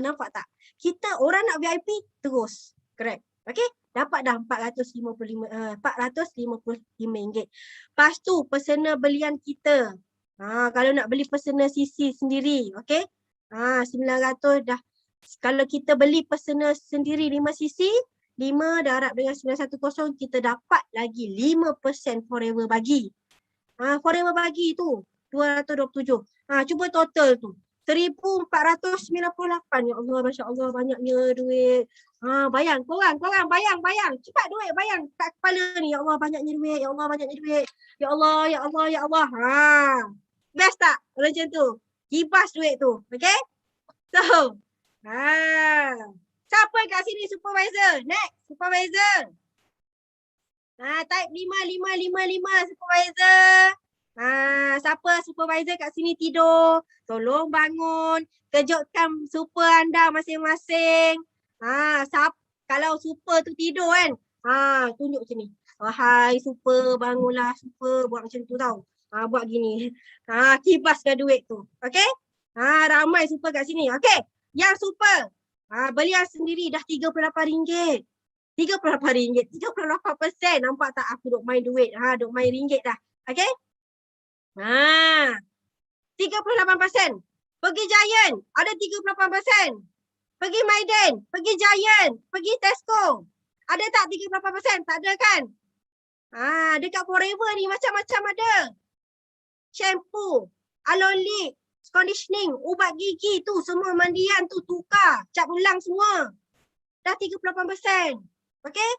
Nampak tak? Kita orang nak VIP terus grab. Okey? Dapat dah RM455. Lepas tu personal belian kita. Kalau nak beli personal CC sendiri, okey? 900 dah. Kalau kita beli personal sendiri 5 CC, 5 darab dengan 910, kita dapat lagi 5% forever bagi. Forever bagi tu 227. Cuba total tu 1498. Ya Allah, Masya Allah, banyaknya duit. Bayang, korang bayang. Cepat duit, bayang kat kepala ni. Ya Allah, banyaknya duit. Ya Allah. Best tak kalau macam tu? Kibas duit tu. Okay? So, siapa kat sini supervisor? Next, supervisor. Type 5 supervisor. Siapa supervisor kat sini tidur? Tolong bangun. Kejutkan super anda masing-masing. Kalau super tu tidur kan? Tunjuk macam ni. Hai super, bangunlah super. Buat macam tu tau. Buat gini. Kibaskan duit tu. Okay? Ramai super kat sini. Okay? Yang super. Belian sendiri dah RM38. RM38. 38%. Nampak tak aku duk main duit. Duk main ringgit dah. Okay? 38%. Pergi Giant. Ada 38%. Pergi Maiden. Pergi Giant. Pergi Tesco. Ada tak 38%? Tak ada kan? Dekat Forever ni macam-macam ada. Shampoo. Alolip. Conditioning. Ubat gigi tu. Semua mandian tu tukar. Cap ulang semua. Dah 38%. Okay?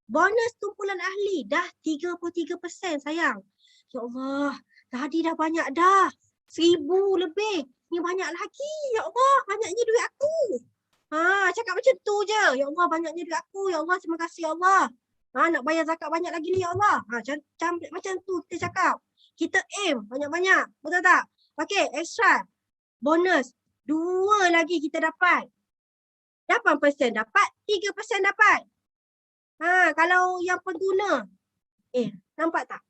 Bonus tumpulan ahli dah 33% sayang. Ya Allah, tadi dah banyak dah. 1000 lebih. Ni banyak lagi. Ya Allah, banyaknya duit aku. Cakap macam tu je. Ya Allah, banyaknya duit aku. Ya Allah, terima kasih ya Allah. Nak bayar zakat banyak lagi ni ya Allah. Macam tu kita cakap. Kita aim banyak-banyak. Betul tak? Okay, extra. Bonus. 2 lagi kita dapat. 8% dapat. 3% dapat. Kalau yang pengguna. Nampak tak?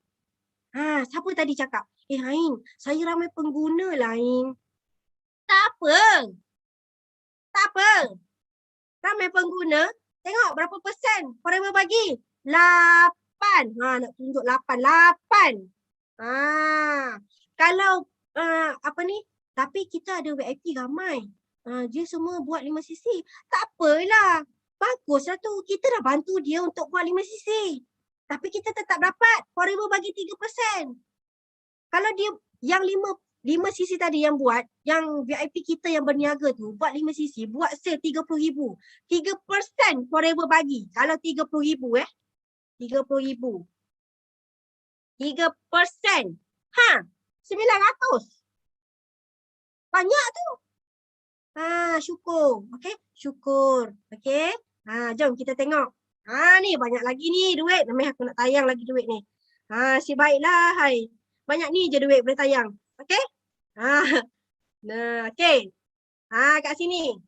Siapa tadi cakap? Ain, saya ramai pengguna lah Ain. Tak apa. Ramai pengguna. Tengok berapa persen Forever bagi. 8. Nak tunjuk 8. 8. Kalau apa ni? Tapi kita ada VIP ramai. Dia semua buat 5 sisi. Tak apalah. Baguslah tu. Kita dah bantu dia untuk buat 5 sisi. Tapi kita tetap dapat forever bagi 3%. Kalau dia yang 5 sisi tadi yang buat, yang VIP kita yang berniaga tu buat 5 sisi, buat sale 30,000. 3% forever bagi. Kalau 30,000 30,000. 3%. 900. Banyak tu. Syukur. Okey, syukur. Okey. Jom kita tengok. Ni banyak lagi ni duit. Namanya aku nak tayang lagi duit ni. Si baiklah hai. Banyak ni je duit boleh tayang. Okey? Nah, okey. Kat sini.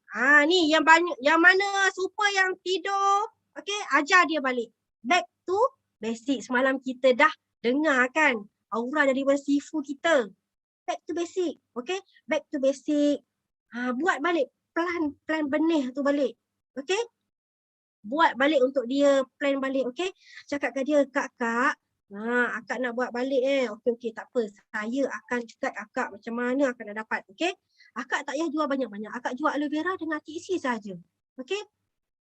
Ni yang banyak, yang mana super yang tidur. Okey, ajar dia balik. Back to basic. Semalam kita dah dengar kan aura daripada sifu kita. Back to basic. Okey? Back to basic. Buat balik plan benih tu balik. Okey? Buat balik untuk dia, plan balik. Okey? Cakap kat dia, kak, akak nak buat balik Okey, tak apa. Saya akan cakap akak macam mana akak nak dapat. Okey? Akak tak payah jual banyak-banyak. Akak jual aloe vera dengan RTC saja. Okey?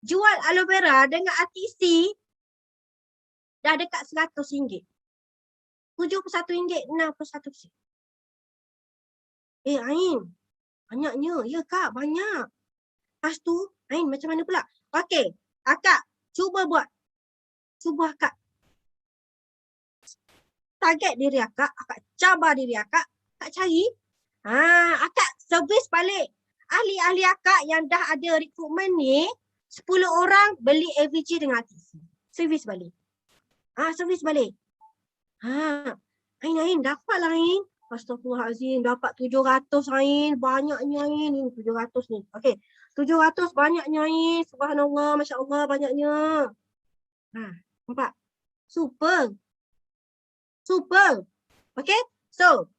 Jual aloe vera dengan RTC dah dekat RM100. RM71.61. Ain, banyaknya. Ya kak, banyak. Lepas tu, Ain macam mana pula? Okey, akak cuba buat. Cuba akak target diri akak cabar diri akak cari. Akak servis balik ahli-ahli akak yang dah ada rekrutmen ni, 10 orang beli AVG dengan RTC. Servis balik. Servis balik. Ain dapatlah Ain. Astagfirullahalazim, dapat 700 Ain. Banyaknya Ain ni 700 ni. Okey, 700 banyaknya Ain. Subhanallah, masya-Allah banyaknya. Nampak? Super. Okay, so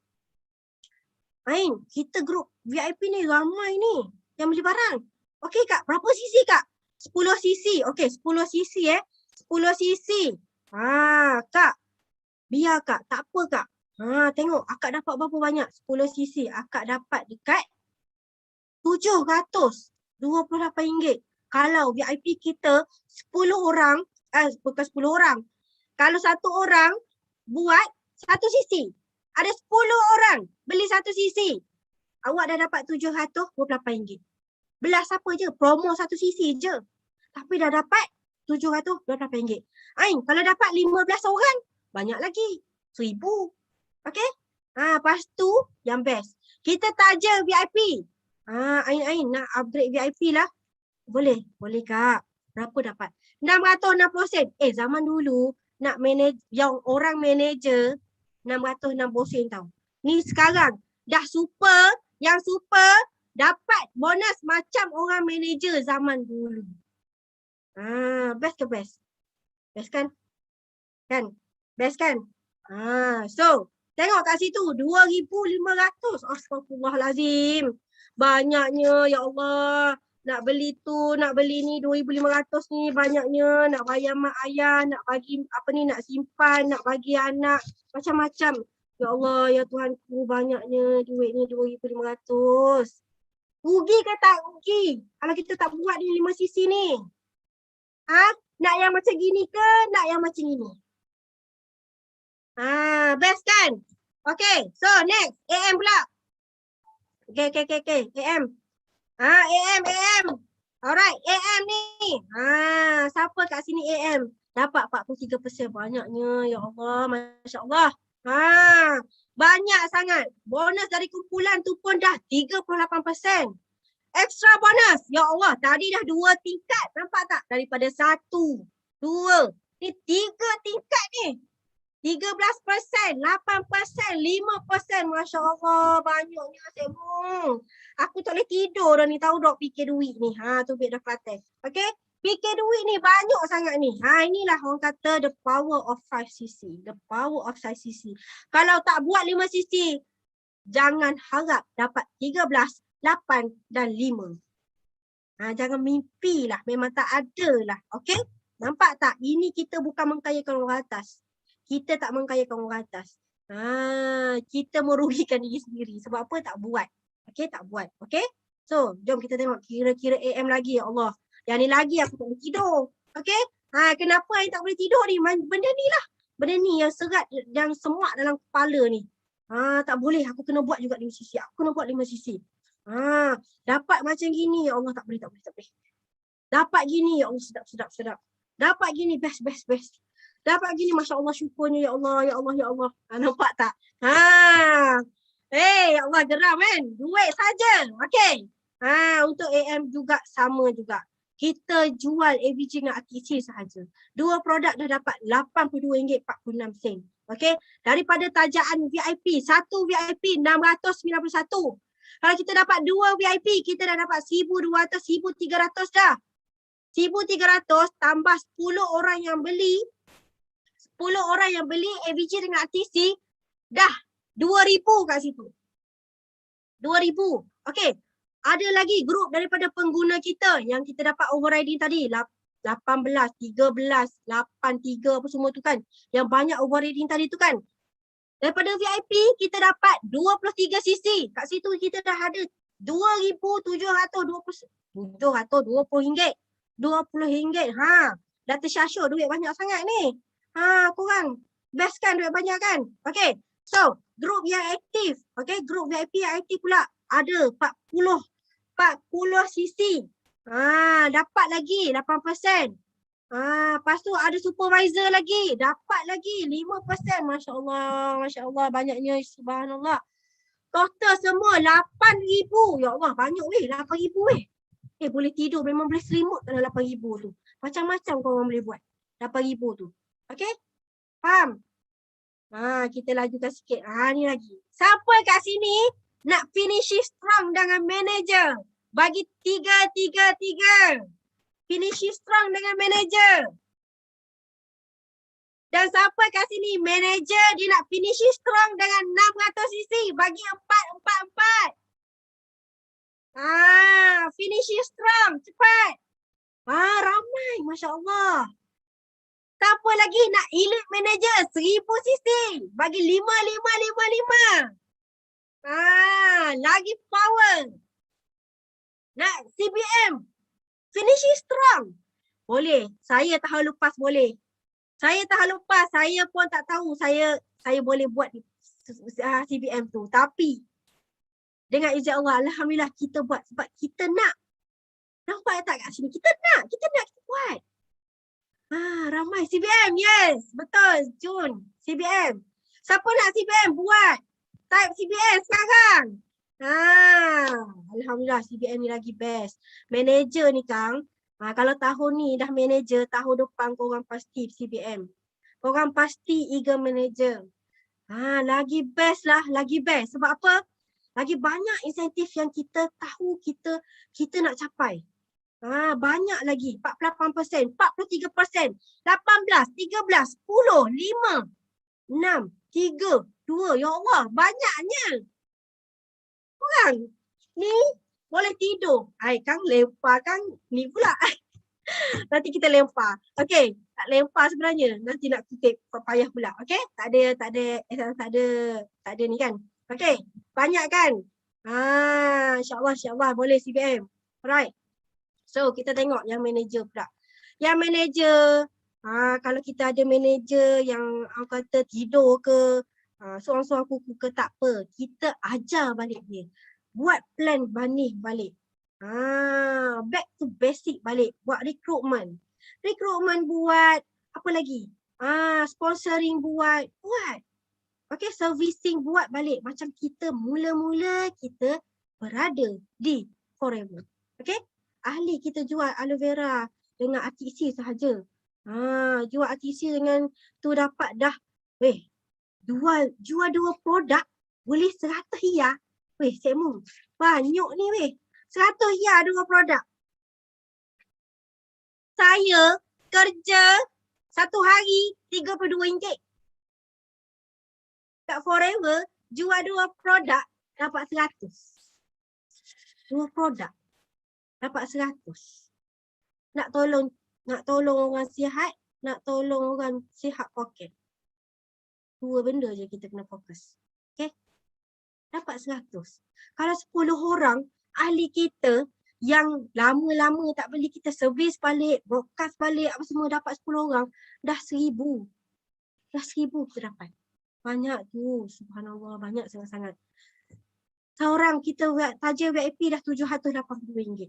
Ain, kita grup VIP ni ramai ni yang beli barang. Okay kak, berapa sisi kak? 10 sisi. Okay, 10 sisi 10 sisi. Kak, biar kak, tak apa kak. Tengok akak dapat berapa banyak? 10 sisi. Akak dapat dekat RM728. Kalau VIP kita 10 orang, bukan 10 orang. Kalau satu orang buat 1 sisi. Ada 10 orang beli 1 sisi. Awak dah dapat RM728. Belas apa je? Promo 1 sisi je. Tapi dah dapat RM728. Ain, kalau dapat 15 orang, banyak lagi. RM1,000. Okey? Lepas tu, yang best. Kita taja VIP. Ain nak upgrade VIP lah. Boleh kak. Berapa dapat? 660 sen. Zaman dulu, nak manage, yang orang manager 660 sen tau. Ni sekarang dah super, yang super dapat bonus macam orang manager zaman dulu. Best ke best? Best kan? Best kan? So, tengok kat situ 2,500. Astagfirullahalazim. Banyaknya, ya Allah. Nak beli tu, nak beli ni 2,500 ni banyaknya, nak bayar mak ayah, nak bagi apa ni, nak simpan, nak bagi anak, macam-macam. Ya Allah, ya Tuhanku, banyaknya duit ni 2,500. Rugi ke tak rugi kalau kita tak buat ni 5 sisi ni? Nak yang macam gini ke nak yang macam gini? Best kan? Okay, so next, AM pula. Okay, AM. AM. Alright, AM ni. Siapa kat sini AM? Dapat 43%. Banyaknya. Ya Allah, Masya Allah. Banyak sangat. Bonus dari kumpulan tu pun dah 38%. Extra bonus. Ya Allah, tadi dah 2 tingkat. Nampak tak? Daripada 1, 2. Ni 3 tingkat ni. 13%, 8%, 5%. Masya Allah, banyaknya asyik. Aku tak boleh tidur dah ni, tahu dok fikir duit ni. Tu duit dah Kelantan. Okay, fikir duit ni banyak sangat ni. Inilah orang kata the power of 5cc. The power of 5cc. Kalau tak buat 5 cc, jangan harap dapat 13, 8 dan 5. Jangan mimpi lah, memang tak ada lah. Okay, Nampak tak? Ini kita bukan mengkayakan orang atas. Kita tak mengkayakan orang atas. Kita merugikan diri sendiri. Sebab apa? Tak buat. Okey, tak buat. Okey? So, jom kita tengok kira-kira AM lagi. Ya Allah. Yang ni lagi aku tak boleh tidur. Okey? Kenapa yang tak boleh tidur ni? Benda ni lah. Benda ni yang serat, yang semak dalam kepala ni. Tak boleh. Aku kena buat juga 5 sisi. Aku kena buat 5 sisi. Dapat macam gini. Ya Allah, tak boleh. Dapat gini. Ya Allah, sedap. Dapat gini. Best. Dapat gini, Masya Allah, syukurnya. Ya Allah. Nampak tak? Ya Allah, geram kan? Duit saja. Okey. Untuk AM juga sama juga. Kita jual AVG dengan RTC sahaja. Dua produk dah dapat RM82.46. Okey. Daripada tajaan VIP, satu VIP 691. Kalau kita dapat dua VIP, kita dah dapat 1,200, 1,300 dah. 1,300 tambah 10 orang yang beli. 10 orang yang beli AVG dengan RTC, dah 2,000 kat situ. 2,000. Okey. Ada lagi grup daripada pengguna kita yang kita dapat overriding tadi. 18, 13, 83 apa semua tu kan. Yang banyak overriding tadi tu kan. Daripada VIP kita dapat 23 sisi. Kat situ kita dah ada RM2,720. RM20. Dah tersyasyor duit banyak sangat ni. Korang best kan, duit banyak kan? Okey. So, grup yang aktif. Okey, grup VIP yang aktif pula ada 40 sisi. Dapat lagi 8%. Lepas tu ada supervisor lagi, dapat lagi 5%. Masya Allah, banyaknya, subhanallah. Total semua 8,000. Ya Allah, banyak weh, 8,000 weh. Boleh tidur, memang boleh selimut dalam 8,000 tu. Macam-macam korang boleh buat 8,000 tu. Okey? Faham? Kita lajukan sikit. Ni lagi. Siapa kat sini nak finish strong dengan manager? Bagi 3. Finish strong dengan manager. Dan siapa kat sini manager dia nak finish strong dengan 600 cc? Bagi 4. Finish strong. Cepat. Ramai. Masya Allah. Siapa lagi nak elite manager 1,000 cc? Bagi 5. Lagi power. Nak CBM. Finish strong. Boleh. Saya tahun lepas boleh. Saya pun tak tahu saya boleh buat CBM tu. Tapi dengan izin Allah, alhamdulillah kita buat sebab kita nak. Nampak tak kat sini? Kita nak kita buat. Ramai CBM. Yes, betul. Jun, CBM. Siapa nak CBM buat? Type CBM sekarang. Alhamdulillah CBM ni lagi best. Manager ni Kang, kalau tahun ni dah manager, tahun depan korang pasti CBM. Korang pasti eager manager. Lagi best lah, lagi best. Sebab apa? Lagi banyak insentif yang kita tahu kita nak capai. Banyak lagi. 48%, 43%, 18, 13, 10, 5, 6, 3, 2. Ya Allah, banyaknya. Korang ni boleh tidur. Kang lempar Kang ni pula. Nanti kita lempar. Okey, tak lempar sebenarnya. Nanti nak kutip payah pula. Okey? Tak ada ni kan. Okey, banyak kan? Insya-Allah boleh CBM. Alright. So, kita tengok yang manager pula. Yang manager, kalau kita ada manager yang kata tidur ke, seorang-seorang kuku ke, tak apa. Kita ajar balik dia. Buat plan banih balik. Back to basic balik. Buat recruitment. Buat apa lagi? Sponsoring buat. Okay, servicing buat balik. Macam kita mula-mula kita berada di Forever. Okay? Ahli kita jual aloe vera dengan RTC sahaja. Jual RTC dengan tu dapat dah. Jual 2 produk boleh 100 hia. Sekmu. Banyak ni 100 hia 2 produk. Saya kerja 1 hari RM32. Kat Forever jual 2 produk dapat 100. 2 produk dapat 100. Nak tolong Nak tolong orang sihat, nak tolong orang sihat poket. Dua benda je kita kena fokus. Okay? Dapat 100. Kalau 10 orang ahli kita yang lama-lama tak beli, kita servis balik, broadcast balik, apa semua, dapat 10 orang, dah 1000. Dah 1000 kita dapat. Banyak tu, subhanallah, banyak sangat-sangat. Seorang kita saja VIP dah RM780.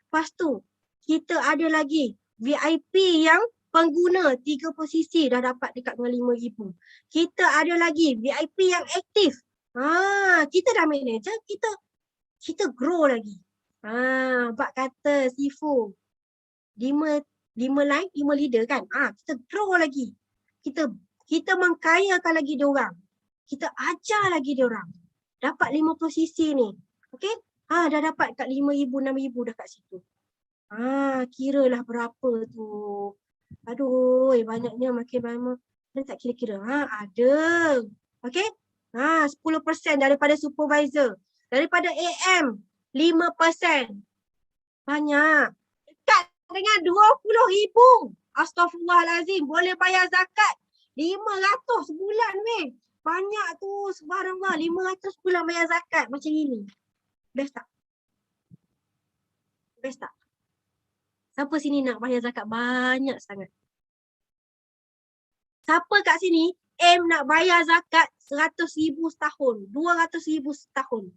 Lepas tu, kita ada lagi VIP yang pengguna 3 posisi dah dapat dekat dengan RM5,000. Kita ada lagi VIP yang aktif. Kita dah manager, kita grow lagi. Bak kata Sifu 5 line, 5 leader kan. Kita grow lagi. Kita mengkayakan lagi diorang. Kita ajar lagi diorang. Dapat 5 posisi ni. Okey? Dah dapat kat 5,000, 6,000 dah kat situ. Kiralah berapa tu. Aduh, banyaknya makin lama. Ada tak kira-kira? Ada. Okey? 10% daripada supervisor. Daripada AM, 5%. Banyak. Dekat dengan 20,000. Astaghfirullahalazim. Boleh bayar zakat 500 sebulan weh. Banyak tu, subhanallah. 500 bulan bayar zakat macam ini. Best tak? Best tak? Siapa sini nak bayar zakat banyak sangat? Siapa kat sini aim nak bayar zakat 100,000 setahun, 200,000 setahun?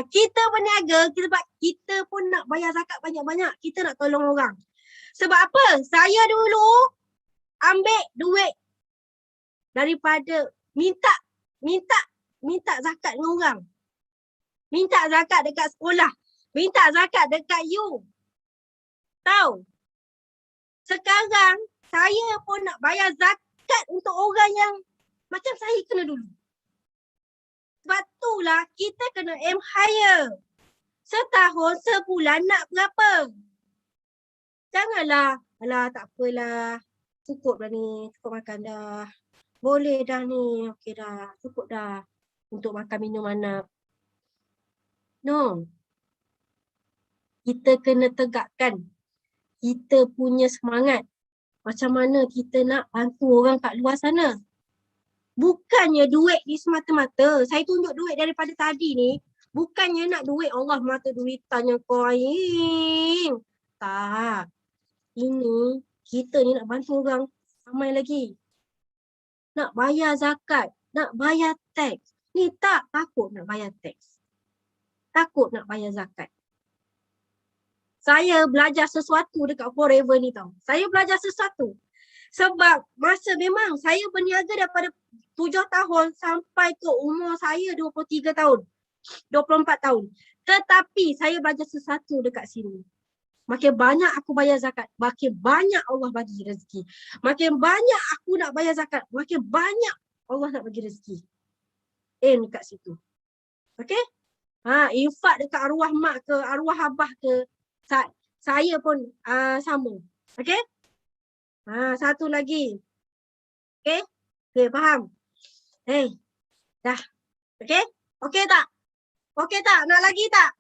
Kita berniaga, kita pun nak bayar zakat banyak-banyak. Kita nak tolong orang. Sebab apa? Saya dulu ambil duit daripada minta zakat dengan orang. Minta zakat dekat sekolah. Minta zakat dekat you. Tahu? Sekarang saya pun nak bayar zakat untuk orang yang macam saya kena dulu. Sebab itulah kita kena aim higher. Setahun, sebulan nak berapa? Janganlah, alah tak apalah. Cukup dah ni, cukup makan dah. Boleh dah ni, okey dah, cukup dah untuk makan minum anak. No. Kita kena tegakkan kita punya semangat. Macam mana kita nak bantu orang kat luar sana. Bukannya duit ni semata-mata. Saya tunjuk duit daripada tadi ni. Bukannya nak duit Allah mata duitannya kau aing. Tak. Ini kita ni nak bantu orang ramai lagi. Nak bayar zakat, nak bayar teks. Ni tak takut nak bayar teks. Takut nak bayar zakat. Saya belajar sesuatu dekat Forever ni tau. Saya belajar sesuatu. Sebab masa memang saya berniaga daripada 7 tahun sampai ke umur saya 23 tahun. 24 tahun. Tetapi saya belajar sesuatu dekat sini. Makin banyak aku bayar zakat, makin banyak Allah bagi rezeki. Makin banyak aku nak bayar zakat, makin banyak Allah nak bagi rezeki. Dekat situ. Okey? Infak dekat arwah mak ke, arwah abah ke, saya pun sama. Okey? Satu lagi. Okey? Okey, faham? Dah. Okey? Okey tak? Okey tak? Nak lagi tak?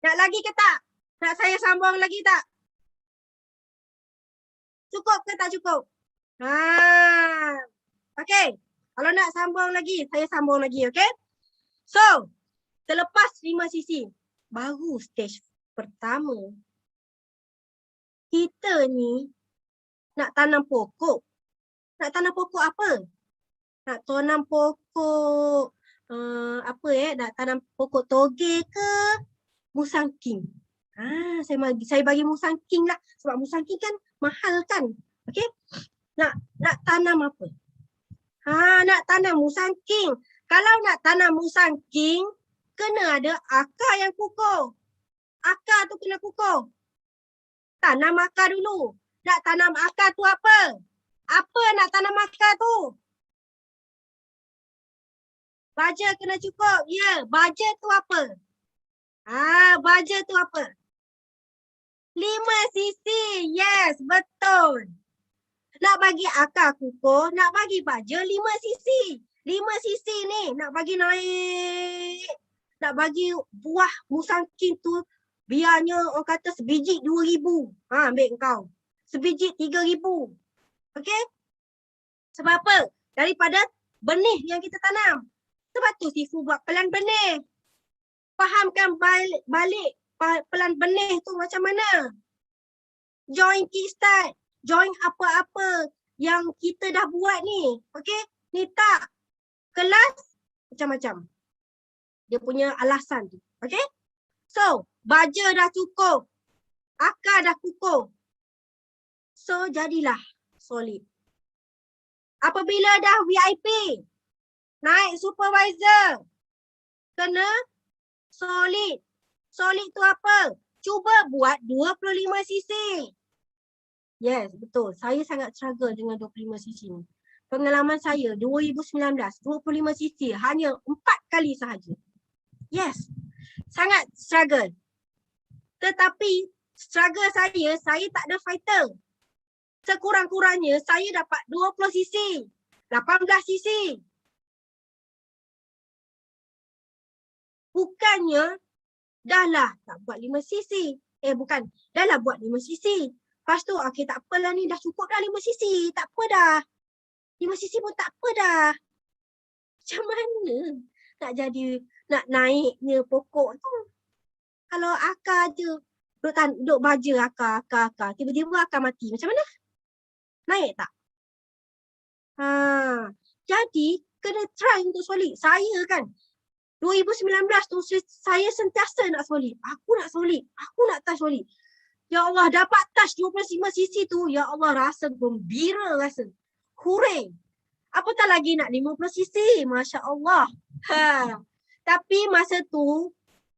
Nak lagi ke tak? Nak saya sambung lagi tak? Cukup ke tak cukup? Okey. Kalau nak sambung lagi, saya sambung lagi. Okey? So, terlepas 5 sisi, baru stage pertama. Kita ni nak tanam pokok. Nak tanam pokok apa? Nak tanam pokok nak tanam pokok toge ke musang king? Saya bagi musang king lah. Sebab musang king kan mahal kan. Okey? Nak tanam apa? Nak tanam musang king. Kalau nak tanam musang king, kena ada akar yang kukuh. Akar tu kena kukuh. Tanam akar dulu. Nak tanam akar tu apa? Apa nak tanam akar tu? Baja kena cukup. Ya, baja tu apa? Baja tu apa? 5 sisi. Yes, betul. Nak bagi akar kukuh, nak bagi baja 5 sisi. 5 sisi ni nak bagi naik. Nak bagi buah musang king tu biarnya orang kata sebiji 2,000. Ambil kau. Sebiji 3,000. Okey? Sebab apa? Daripada benih yang kita tanam. Sebab tu Sifu buat pelan benih. Fahamkan balik pelan benih tu macam mana. Join kickstart. Join apa-apa yang kita dah buat ni. Okey? Ni tak. Kelas macam-macam. Dia punya alasan tu. Okey? So, baja dah cukup. Akar dah kukuh. So, jadilah solid. Apabila dah VIP, naik supervisor, kena solid. Solid tu apa? Cuba buat 25cc. Yes, betul. Saya sangat struggle dengan 25cc ni. Pengalaman saya 2019, 25cc hanya 4 kali sahaja. Yes, sangat struggle. Tetapi struggle saya tak ada fighter. Sekurang-kurangnya saya dapat 20cc, 18cc. Bukannya dahlah tak buat 5cc. Bukan, dahlah buat 5cc. Lepas tu, okey tak apalah ni dah cukup dah 5cc. Tak apa dah. 5cc pun tak apa dah. Macam mana nak jadi, nak naiknya pokok tu? Kalau akar je, duk baja akar. Tiba-tiba akar mati. Macam mana? Naik tak? Jadi, kena try untuk solid. Saya kan, 2019 tu saya sentiasa nak solid. Aku nak solid. Aku nak touch solid. Ya Allah, dapat touch 25cc tu. Ya Allah, rasa gembira rasa. Hooray. Apatah lagi nak 50cc. Masya Allah. Tapi masa tu,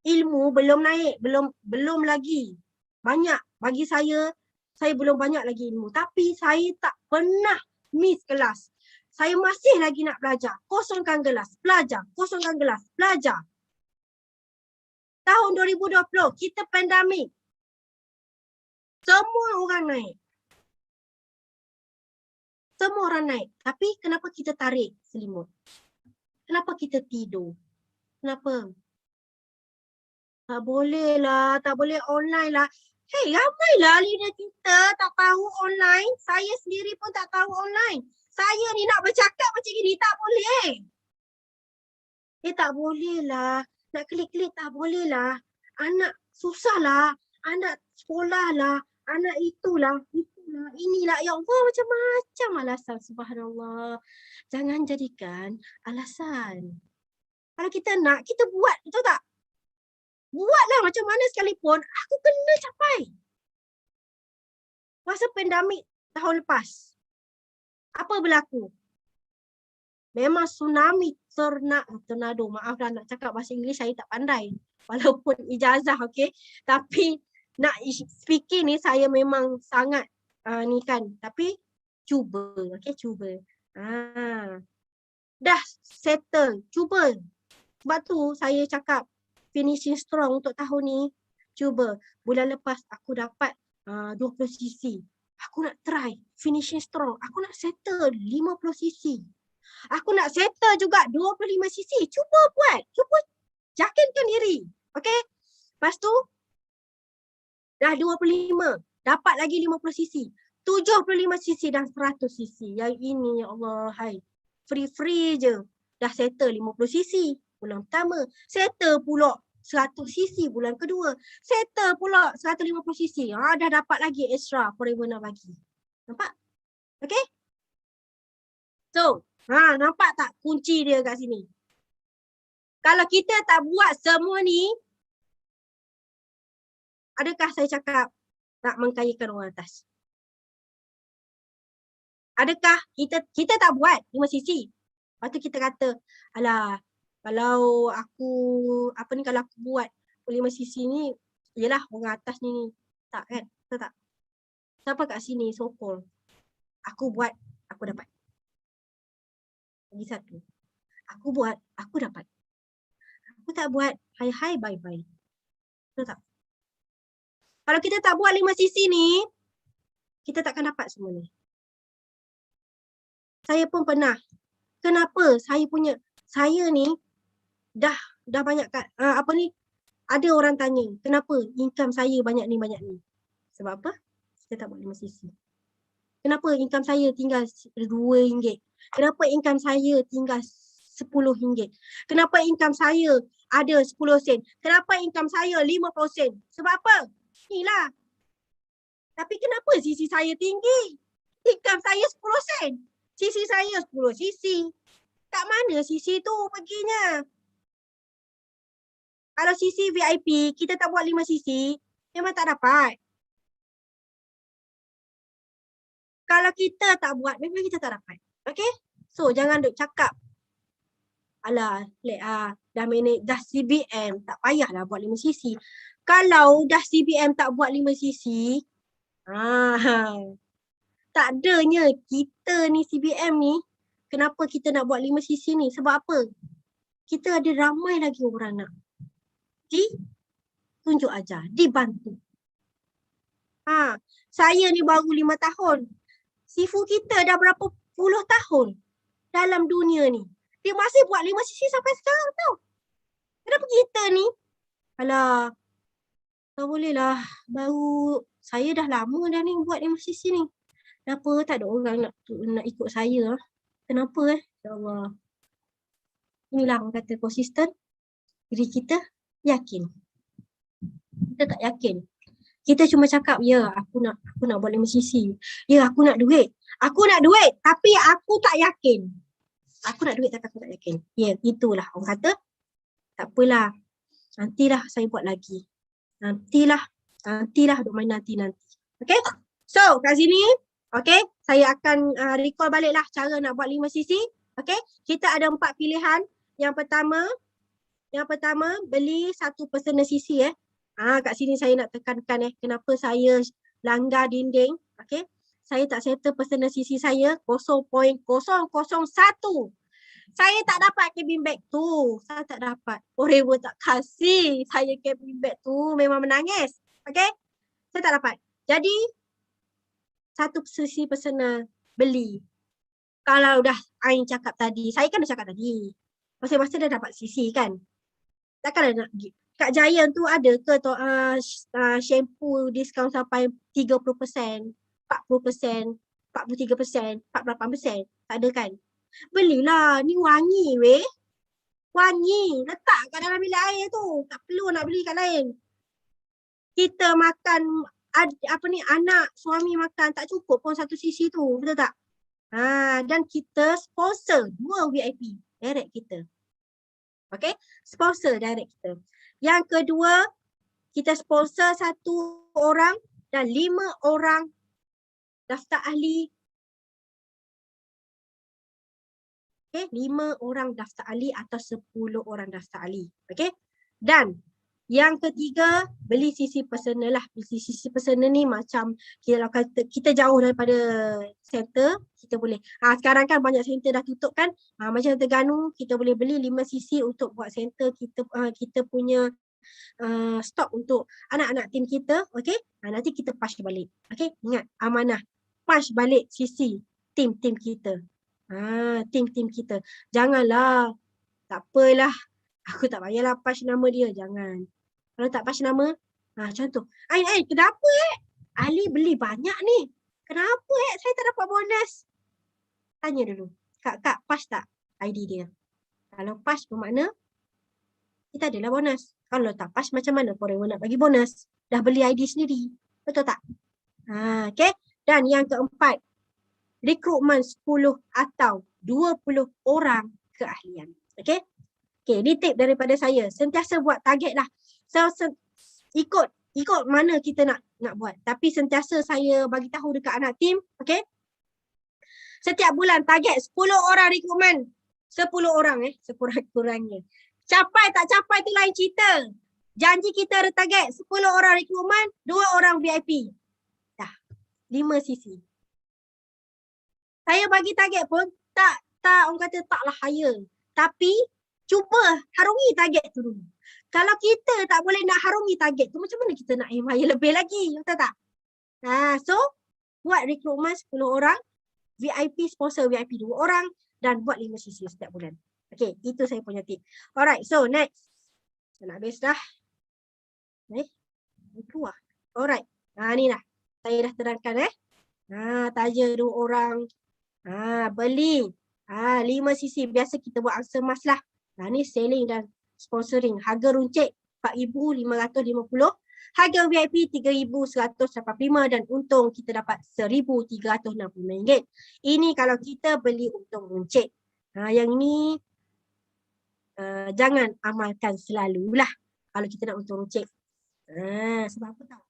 ilmu belum naik. Belum lagi. Banyak. Bagi saya belum banyak lagi ilmu. Tapi saya tak pernah miss kelas. Saya masih lagi nak belajar. Kosongkan gelas, belajar. Kosongkan gelas, belajar. Tahun 2020, kita pandemik. Semua orang naik. Semua orang naik. Tapi kenapa kita tarik selimut? Kenapa kita tidur? Kenapa? Tak boleh lah. Tak boleh online lah. Hei, ramailah leader kita tak tahu online. Saya sendiri pun tak tahu online. Saya ni nak bercakap macam gini, tak boleh. Tak boleh lah. Nak klik-klik tak boleh lah. Anak susah lah. Anak sekolah lah. Anak itulah. Inilah. Ya Allah, macam-macam alasan. Subhanallah. Jangan jadikan alasan. Kalau kita nak, kita buat. Betul tak? Buatlah macam mana sekalipun. Aku kena capai. Masa pandemik tahun lepas. Apa berlaku? Memang tsunami, tornado. Maaflah nak cakap bahasa Inggeris saya tak pandai. Walaupun ijazah, okey. Tapi nak speaking ni saya memang sangat ni kan. Tapi cuba, okey, cuba. Dah settle, cuba. Sebab tu saya cakap finishing strong untuk tahun ni. Cuba. Bulan lepas aku dapat 20cc. Aku nak try finishing strong. Aku nak settle 50cc. Aku nak settle juga 25cc. Cuba buat. Cuba yakinkan diri. Okay. Lepas tu, dah 25. Dapat lagi 50cc. 75cc dan 100cc. Yang ini, ya Allah, hai. Free je. Dah settle 50cc. Bulan pertama. Settle pula 100cc bulan kedua. Settle pula 150cc. Dah dapat lagi extra forever nak bagi. Nampak? Okay? So, nampak tak kunci dia kat sini? Kalau kita tak buat semua ni, adakah saya cakap tak mengkayakan orang atas? Adakah kita tak buat 5cc? Lepas tu kita kata, alah, kalau aku buat 5cc ni, yelah orang atas ni. Tak kan? Betul tak? Siapa kat sini sokong? Aku buat, aku dapat. Lagi satu. Aku buat, aku dapat. Aku tak buat, hai bye-bye. Betul tak? Kalau kita tak buat 5cc ni, kita takkan dapat semua ni. Saya pun pernah. Kenapa saya ni dah banyak ada orang tanya, kenapa income saya banyak ni? Sebab apa? Kita tak buat 5 sisi. Kenapa income saya tinggal RM2? Kenapa income saya tinggal RM10? Kenapa income saya ada 10 sen? Kenapa income saya 50 sen? Sebab apa? Inilah. Tapi kenapa sisi saya tinggi? Income saya 10 sen. Sisi saya 10 sisi. Kat mana sisi tu perginya? Kalau sisi VIP, kita tak buat 5 sisi, memang tak dapat. Kalau kita tak buat, memang kita tak dapat. Okay? So, jangan duk cakap, alah, dah CBM, tak payahlah buat 5 sisi. Kalau dah CBM tak buat 5 sisi, tak adanya kita ni CBM ni, kenapa kita nak buat 5 sisi ni? Sebab apa? Kita ada ramai lagi orang nak ditunjuk ajar, dibantu. Saya ni baru 5 tahun. Sifu kita dah berapa puluh tahun dalam dunia ni. Dia masih buat 5 sisi sampai sekarang tau. Kenapa kita ni? Alah, tak boleh lah. Baru saya dah lama dah ni buat 5 sisi ni. Kenapa tak ada orang nak ikut saya? Kenapa Ya Allah. Inilah orang kata konsisten. Diri kita yakin. Kita tak yakin. Kita cuma cakap, ya aku nak buat 5 sisi. Ya aku nak duit. Aku nak duit tapi aku tak yakin. Aku nak duit tapi aku tak yakin. Ya itulah orang kata, tak apalah. Nantilah saya buat lagi. Nantilah duk main nanti. Okay. So kat sini, okay, saya akan recall baliklah cara nak buat 5 sisi. Okay. Kita ada 4 pilihan. Yang pertama beli 1 personal sisi kat sini saya nak tekankan kenapa saya langgar dinding. Okay. Saya tak settle personal sisi saya 0.001. Saya tak dapat cabin bag tu. Saya tak dapat. Forever tak kasih saya cabin bag tu. Memang menangis. Okay. Saya tak dapat. Jadi 1 sisi personal beli. Kalau dah Ain cakap tadi, saya kan dah cakap tadi. Masing-masing dah dapat sisi kan. Takkan nak kat Giant tu ada ke shampoo diskaun sampai 30%, 40%, 43%, 48%. Tak ada kan? Belilah. Ni wangi weh. Wangi. Letak kat dalam bilik air tu. Tak perlu nak beli kat lain. Kita makan, anak, suami makan tak cukup pun 1 sisi tu. Betul tak? Dan kita sponsor 2 VIP. Direct kita. Okay? Sponsor direct kita. Yang kedua, kita sponsor 1 orang dan 5 orang daftar ahli. Okay, 5 orang daftar ahli atau 10 orang daftar ahli. Okay. Dan yang ketiga, beli sisi personal lah. Beli sisi personal ni macam kita jauh daripada center, kita boleh. Sekarang kan banyak center dah tutup kan. Macam Terengganu, kita boleh beli 5 sisi untuk buat center kita punya stok untuk anak-anak tim kita. Okay. Nanti kita pass balik. Okay. Ingat, amanah. Pass balik sisi tim kita. Tim kita. Janganlah. Tak apalah. Aku tak payahlah pass nama dia. Jangan. Kalau tak pass nama, contoh. Ain, kenapa Ali beli banyak ni? Kenapa saya tak dapat bonus? Tanya dulu. Kak, pass tak ID dia? Kalau pass bermakna, kita adalah bonus. Kalau tak pass, macam mana Forever nak bagi bonus? Dah beli ID sendiri. Betul tak? Okay. Dan yang keempat, rekrutmen 10 atau 20 orang keahlian. Okay. Okay, ni tip daripada saya. Sentiasa buat target lah. So, ikut mana kita nak buat. Tapi sentiasa saya bagi tahu dekat anak tim. Okay. Setiap bulan target 10 orang rekrutmen. 10 orang sekurang-kurangnya. Capai tak capai tu lain cerita. Janji kita ada target 10 orang rekrutmen, 2 orang VIP. Dah. 5 sisi. Saya bagi target pun tak orang kata taklah higher. Tapi cuba harungi target tu dulu. Kalau kita tak boleh nak harungi target tu, macam mana kita nak aim higher lebih lagi? Betul tak? So buat rekrutmen 10 orang, VIP sponsor VIP 2 orang dan buat 5 sisi setiap bulan. Okay, itu saya punya tip. Alright, so next. Nak habis dah. Keluar. Alright. Ni dah. Saya dah terangkan tanya 2 orang. Beli. 5 cc. Biasa kita buat angsa emas lah. Ni selling dan sponsoring. Harga runcit RM4,550. Harga VIP RM3,185 dan untung kita dapat RM1,365. Ini kalau kita beli untung runcit. Yang ni jangan amalkan selalulah kalau kita nak untung runcit. Sebab apa tahu?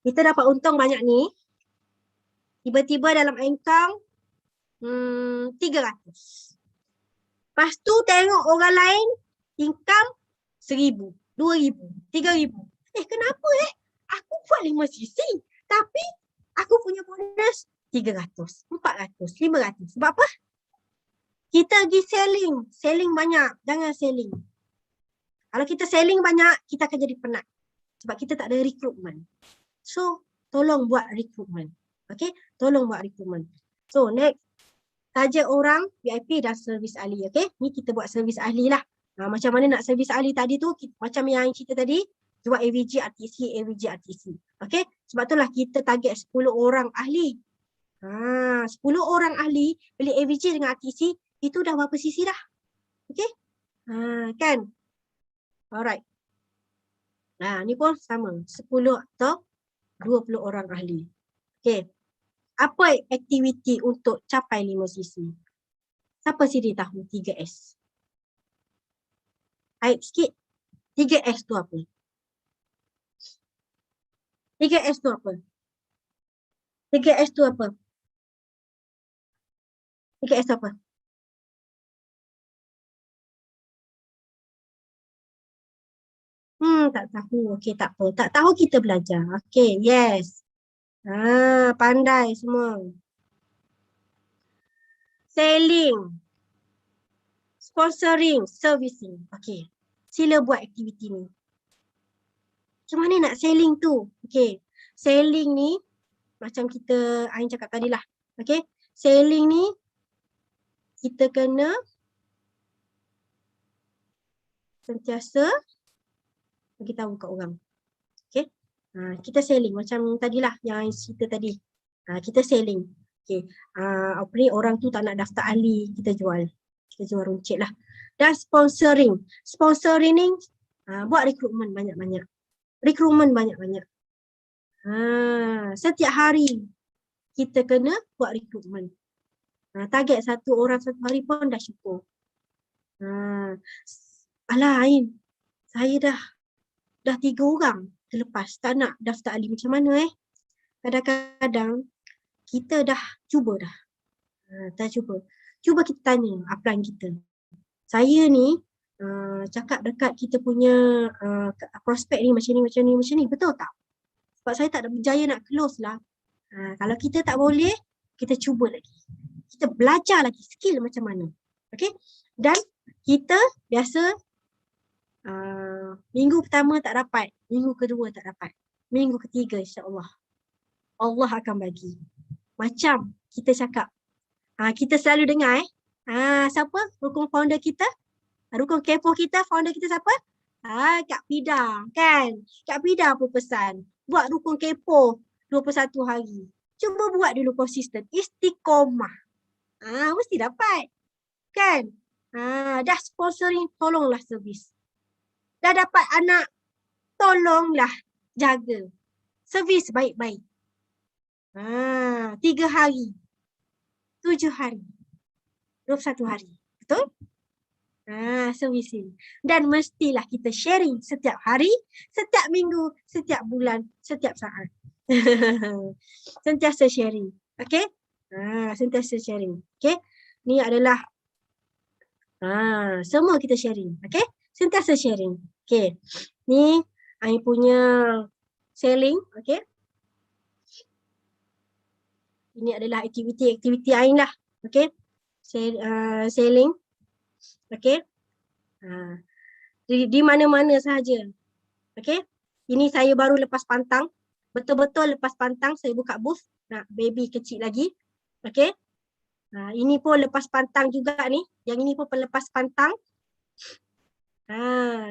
Kita dapat untung banyak ni. Tiba-tiba dalam account 300. Lepas tu tengok orang lain income 1,000, 2,000, 3,000. Kenapa aku buat 5 cc tapi aku punya bonus 300, 400, 500. Sebab apa? Kita pergi selling banyak. Jangan selling. Kalau kita selling banyak, kita akan jadi penat. Sebab kita tak ada recruitment. So, tolong buat recruitment. Okay? Tolong buat recruitment. So, next. Saja orang VIP dan servis ahli. Okay? Ni kita buat servis ahli lah. Macam mana nak servis ahli tadi tu, macam yang cerita tadi, jual AVG, RTC, AVG, RTC. Okay? Sebab itulah kita target 10 orang ahli. 10 orang ahli beli AVG dengan RTC, itu dah berapa sisi dah? Okay? Kan? Alright. Ni pun sama. 10 atau 20 orang ahli. Okay. Apa aktiviti untuk capai 5 cc? Siapa sini tahu 3S? Aib sikit. 3S tu apa? 3S tu apa? 3S tu apa? 3S tu apa? Tak tahu. Okey, tak apa. Tak tahu kita belajar. Okey, yes. Pandai semua. Selling. Sponsoring, servicing. Okey. Sila buat aktiviti ni. Macam mana nak selling tu? Okey. Selling ni macam kita Ain cakap tadi lah. Okey. Selling ni kita kena sentiasa bagi tahu kat orang. Okay. Kita selling macam tadilah yang cerita tadi. Kita selling. Okay. Apa ni, orang tu tak nak daftar ahli, kita jual. Kita jual runcit lah. Dan sponsoring. Sponsoring ni buat recruitment banyak-banyak. Recruitment banyak-banyak. Setiap hari kita kena buat recruitment. Target 1 orang 1 hari pun dah syukur. Alah Ain, saya dah 3 orang terlepas tak nak daftar ahli. Macam mana Kadang-kadang kita dah cuba dah. Cuba kita tanya upline kita. Saya ni cakap dekat kita punya prospek ni macam ni. Betul tak? Sebab saya tak ada berjaya nak close lah. Kalau kita tak boleh, kita cuba lagi. Kita belajar lagi skill macam mana. Okay? Dan kita biasa minggu pertama tak dapat, minggu kedua tak dapat, minggu ketiga insya-Allah Allah akan bagi. Macam kita cakap, kita selalu dengar siapa rukun founder kita, rukun kepo kita, founder kita siapa? Kak Pida kan. Kak Pida pun pesan buat rukun kepo 21 hari. Cuba buat dulu konsisten, istiqomah. Mesti dapat kan. Dah sponsoring, tolonglah servis. Dah dapat anak, tolonglah jaga. Servis baik-baik. 3 hari, 7 hari, 21 hari. Betul? Servicing. Dan mestilah kita sharing setiap hari, setiap minggu, setiap bulan, setiap saat. Sentiasa sharing. Okay? Sentiasa sharing. Okay? Ni adalah semua kita sharing. Okay? Sentiasa sharing. Okay. Ni Ain punya selling. Okay. Ini adalah aktiviti Ain lah. Okay. Selling. Okay. Di mana-mana sahaja. Okay. Ini saya baru lepas pantang. Betul-betul lepas pantang saya buka booth. Baby kecil lagi. Okay. Ini pun lepas pantang juga ni. Yang ini pun lepas pantang.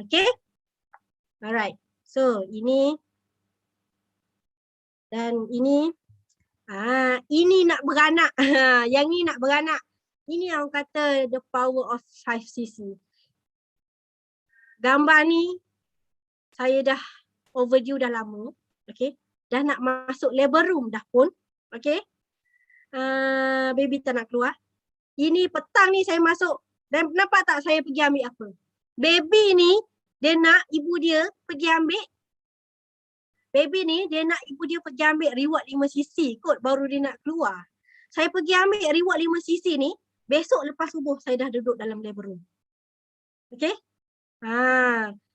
Okay. Alright. So ini dan ini ini nak beranak. Yang ni nak beranak. Ini orang kata the power of 5cc. Gambar ni saya dah overdue dah lama. Okay. Dah nak masuk labor room dah pun. Okay. Baby tak nak keluar. Ini petang ni saya masuk. Dan nampak tak saya pergi ambil apa? Baby ni dia nak ibu dia pergi ambil. Baby ni dia nak ibu dia pergi ambil reward 5cc kot baru dia nak keluar. Saya pergi ambil reward 5cc ni, besok lepas subuh saya dah duduk dalam labor room. Okay?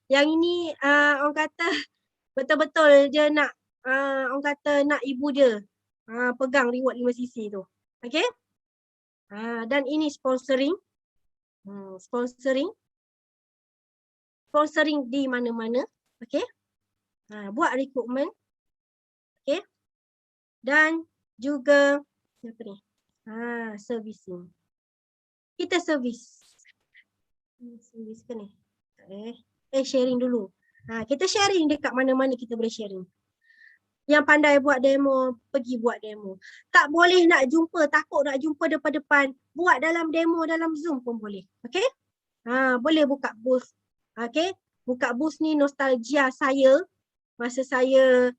Yang ini orang kata betul-betul dia nak orang kata nak ibu dia pegang reward 5cc tu. Okay? Dan ini sponsoring. Sponsoring di mana-mana. Okay? Buat rekrutmen. Okay. Dan juga apa ni? Servicing. Kita servis. Servis ke ni? Sharing dulu. Kita sharing dekat mana-mana kita boleh sharing. Yang pandai buat demo, pergi buat demo. Tak boleh nak jumpa, takut nak jumpa depan-depan. Buat dalam demo, dalam Zoom pun boleh. Okay? Boleh buka booth. Okay? Buka booth ni nostalgia saya. Masa saya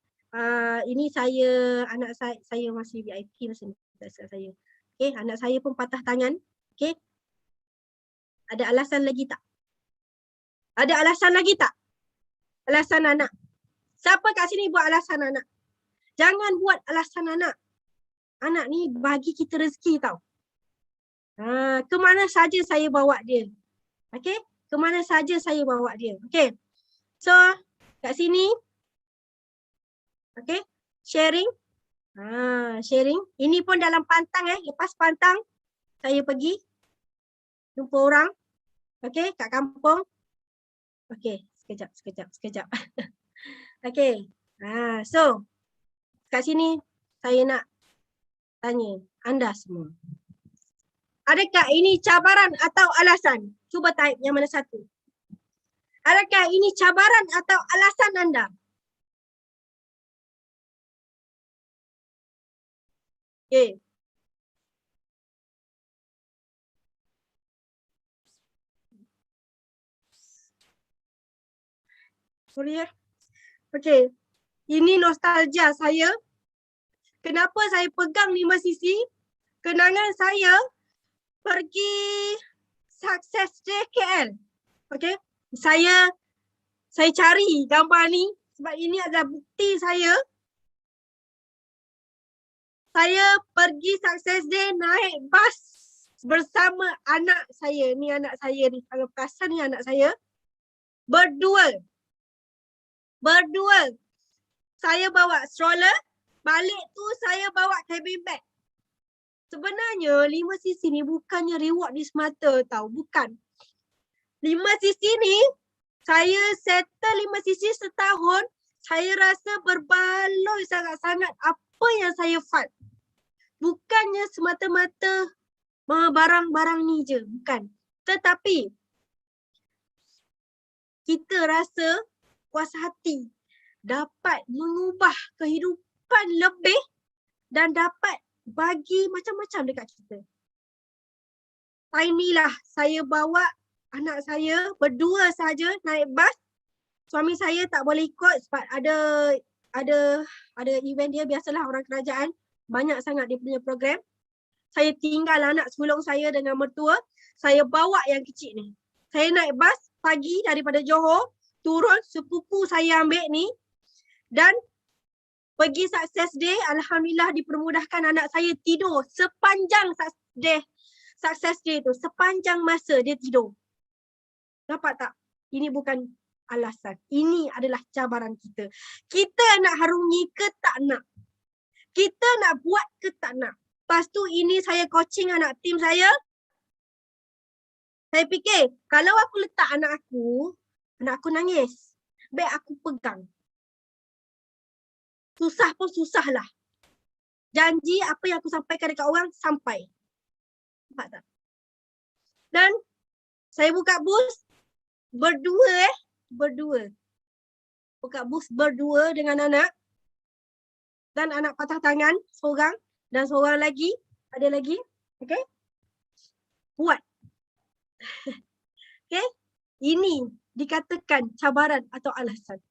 ini saya anak saya masih VIP masa ni saya. Okey, anak saya pun patah tangan. Okey. Ada alasan lagi tak? Ada alasan lagi tak? Alasan anak. Siapa kat sini buat alasan anak? Jangan buat alasan anak. Anak ni bagi kita rezeki tau. Ke mana saja saya bawa dia. Okey? Ke mana saja saya bawa dia. Okey. So, kat sini okay, sharing. Sharing. Ini pun dalam pantang lepas pantang saya pergi jumpa orang. Okay, kat kampung. Okay, sekejap. Okay. So kat sini saya nak tanya anda semua. Adakah ini cabaran atau alasan? Cuba type yang mana satu. Adakah ini cabaran atau alasan anda? Okay. Sorry ya. Okay. Ini nostalgia saya. Kenapa saya pegang 5cc? Kenangan saya pergi Success Day KL. Okay. Saya cari gambar ni sebab ini adalah bukti saya. Saya pergi Success Day naik bas bersama anak saya. Ni anak saya ni. Kalau perasan ni anak saya. Berdua. Saya bawa stroller. Balik tu saya bawa cabin bag. Sebenarnya 5cc ni bukannya reward di semata tau. Bukan. 5cc ni saya settle 5cc setahun. Saya rasa berbaloi sangat-sangat apa yang saya fight. Bukannya semata-mata barang-barang ni je. Bukan. Tetapi kita rasa puas hati dapat mengubah kehidupan lebih dan dapat bagi macam-macam dekat kita. Hari inilah saya bawa anak saya berdua saja naik bas. Suami saya tak boleh ikut sebab ada event dia, biasalah orang kerajaan. Banyak sangat dia punya program. Saya tinggal anak sulung saya dengan mertua. Saya bawa yang kecil ni. Saya naik bas pagi daripada Johor. Turun sepupu saya ambil ni. Dan pergi Success Day. Alhamdulillah dipermudahkan anak saya tidur sepanjang Success Day tu. Sepanjang masa dia tidur. Nampak tak? Ini bukan alasan. Ini adalah cabaran kita. Kita nak harungi ke tak nak? Kita nak buat ke tak nak? Lepas tu ini saya coaching anak tim saya. Saya fikir kalau aku letak anak aku nangis. Baik aku pegang. Susah pun susahlah. Janji apa yang aku sampaikan dekat orang sampai. Nampak tak? Dan saya buka bus berdua. buka bus berdua dengan anak. Dan anak patah tangan seorang dan seorang lagi, ada lagi. Okey. Buat. Okey. Ini dikatakan cabaran atau alasan.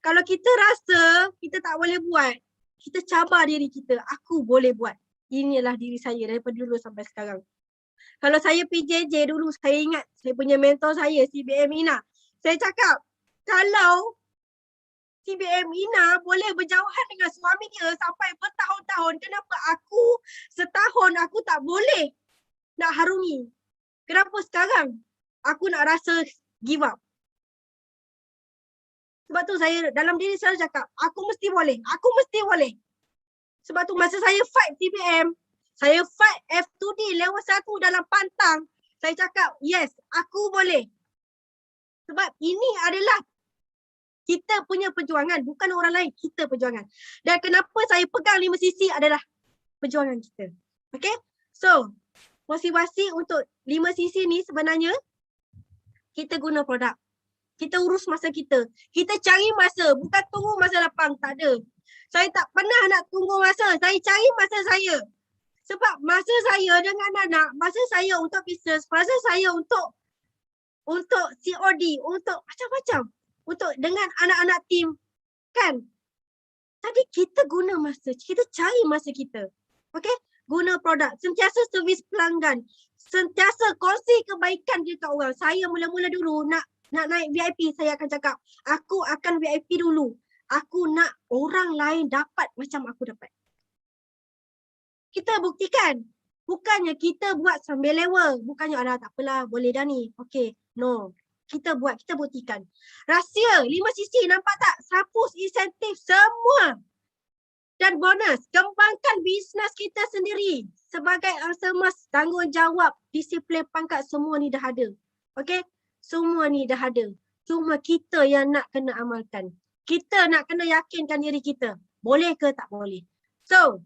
Kalau kita rasa kita tak boleh buat, kita cabar diri kita, aku boleh buat. Inilah diri saya daripada dulu sampai sekarang. Kalau saya PJJ dulu, saya ingat saya punya mentor saya, CBM Ina. Saya cakap, kalau CBM Ina boleh berjauhan dengan suami dia sampai bertahun-tahun, kenapa aku setahun aku tak boleh nak harungi? Kenapa sekarang aku nak rasa give up? Sebab tu saya dalam diri selalu cakap, aku mesti boleh, aku mesti boleh. Sebab tu masa saya fight CBM, saya fight F2D level 1 dalam pantang, saya cakap, yes, aku boleh. Sebab ini adalah kita punya perjuangan, bukan orang lain, kita perjuangan. Dan kenapa saya pegang 5 sisi adalah perjuangan kita. Okay? So, motivasi untuk 5 sisi ni sebenarnya, kita guna produk. Kita urus masa kita. Kita cari masa, bukan tunggu masa lapang, tak ada. Saya tak pernah nak tunggu masa, saya cari masa saya. Sebab masa saya dengan anak, masa saya untuk bisnes, masa saya untuk COD, untuk macam-macam. Untuk dengan anak-anak tim, kan? Tadi kita guna masa, kita cari masa kita. Okay? Guna produk, sentiasa servis pelanggan, sentiasa kongsi kebaikan dekat orang. Saya mula-mula dulu nak naik VIP, saya akan cakap, aku akan VIP dulu. Aku nak orang lain dapat macam aku dapat. Kita buktikan. Bukannya kita buat sambil lewa. Bukannya ada tak apalah, boleh dah ni. Okay, no. Kita buat, kita buktikan. Rahsia, 5 sisi, nampak tak? Hapus insentif semua. Dan bonus, kembangkan bisnes kita sendiri. Sebagai Alsemas, tanggungjawab, disiplin pangkat, semua ni dah ada. Okay? Semua ni dah ada. Cuma kita yang nak kena amalkan. Kita nak kena yakinkan diri kita. Boleh ke tak boleh? So,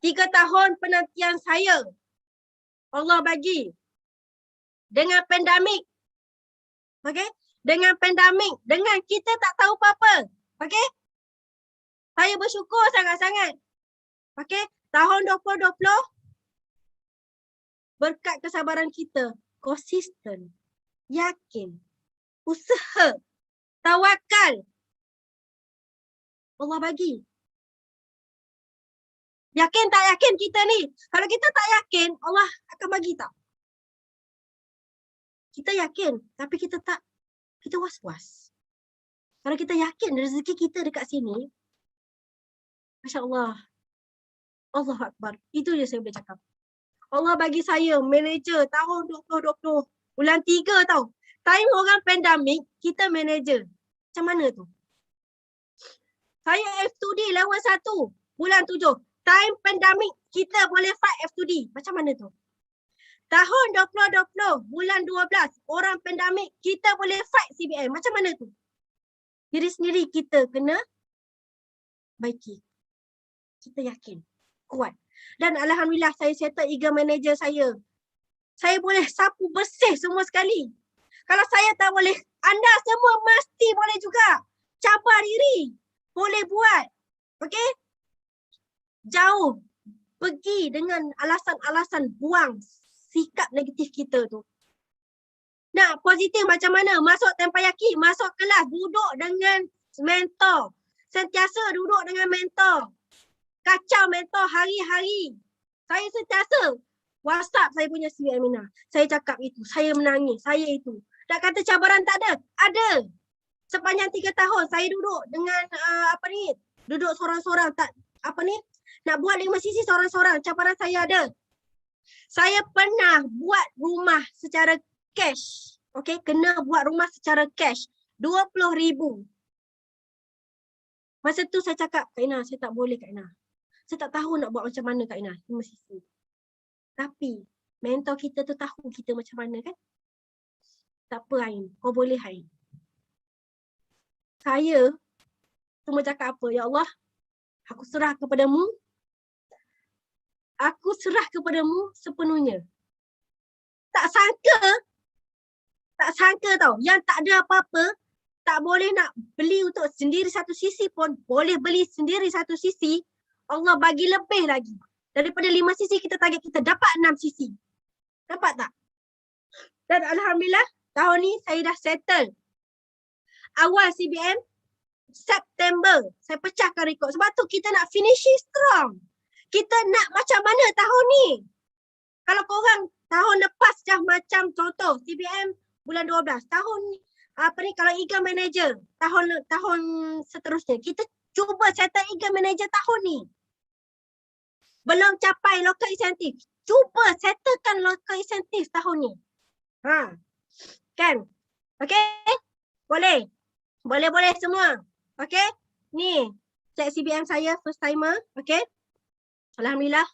3 tahun penantian saya, Allah bagi. Dengan pandemik. Okay? Dengan pandemik. Dengan kita tak tahu apa-apa. Okay? Saya bersyukur sangat-sangat. Okay? Tahun 2020, berkat kesabaran kita, konsisten, yakin, usaha, tawakal. Allah bagi. Yakin tak yakin kita ni? Kalau kita tak yakin, Allah akan bagi tak? Kita yakin, tapi kita tak, kita was-was. Kalau kita yakin rezeki kita dekat sini, Masya Allah, Allah Akbar. Itu je saya boleh cakap. Allah bagi saya manager tahun 2020, bulan 3 tau. Time orang pandemik, kita manager. Macam mana tu? Saya F2D level 1, bulan 7. Time pandemik, kita boleh fight F2D. Macam mana tu? Tahun 2020, bulan 12, orang pandemik, kita boleh fight CBM. Macam mana tu? Diri sendiri kita kena baiki. Kita yakin, kuat. Dan Alhamdulillah saya settle eager manager saya. Saya boleh sapu bersih semua sekali. Kalau saya tak boleh, anda semua mesti boleh juga. Cabar diri. Boleh buat. Okey? Jauh. Pergi dengan alasan-alasan, buang sikap negatif kita tu. Nak positif macam mana? Masuk tempayaki, masuk kelas, duduk dengan mentor. Sentiasa duduk dengan mentor. Kacau mentor hari-hari. Saya sentiasa WhatsApp saya punya Sri Aminah. Saya cakap itu, saya menangis, saya itu. Nak kata cabaran tak ada? Ada. Sepanjang 3 tahun saya duduk dengan duduk seorang-seorang, tak nak buat 5 sisi seorang-seorang. Cabaran saya ada. Saya pernah buat rumah secara cash. Okey, kena buat rumah secara cash. 20,000. Masa tu saya cakap, Kak Ina, saya tak boleh Kak Ina. Saya tak tahu nak buat macam mana Kak Ina. 5 sisi. Tapi mentor kita tu tahu kita macam mana kan? Tak apa Ain, kau boleh Ain. Saya cuma cakap apa? Ya Allah, aku serah kepadamu. Aku serah kepadamu sepenuhnya. Tak sangka tau. Yang tak ada apa-apa, tak boleh nak beli untuk sendiri satu sisi pun, boleh beli sendiri satu sisi, Allah bagi lebih lagi. Daripada 5 sisi kita target kita dapat 6 sisi. Dapat tak? Dan Alhamdulillah tahun ni saya dah settle. Awal CBM September saya pecahkan rekod. Sebab tu kita nak finishing strong. Kita nak macam mana tahun ni? Kalau korang tahun lepas dah macam contoh CBM bulan 12, tahun kalau Eagle Manager tahun seterusnya kita cuba settle Eagle Manager tahun ni. Belum capai local incentive, cuba settlekan local incentive tahun ni. Kan? Okey? Boleh? Boleh semua. Okey? Ni cek CBM saya first timer, okey? Alhamdulillah.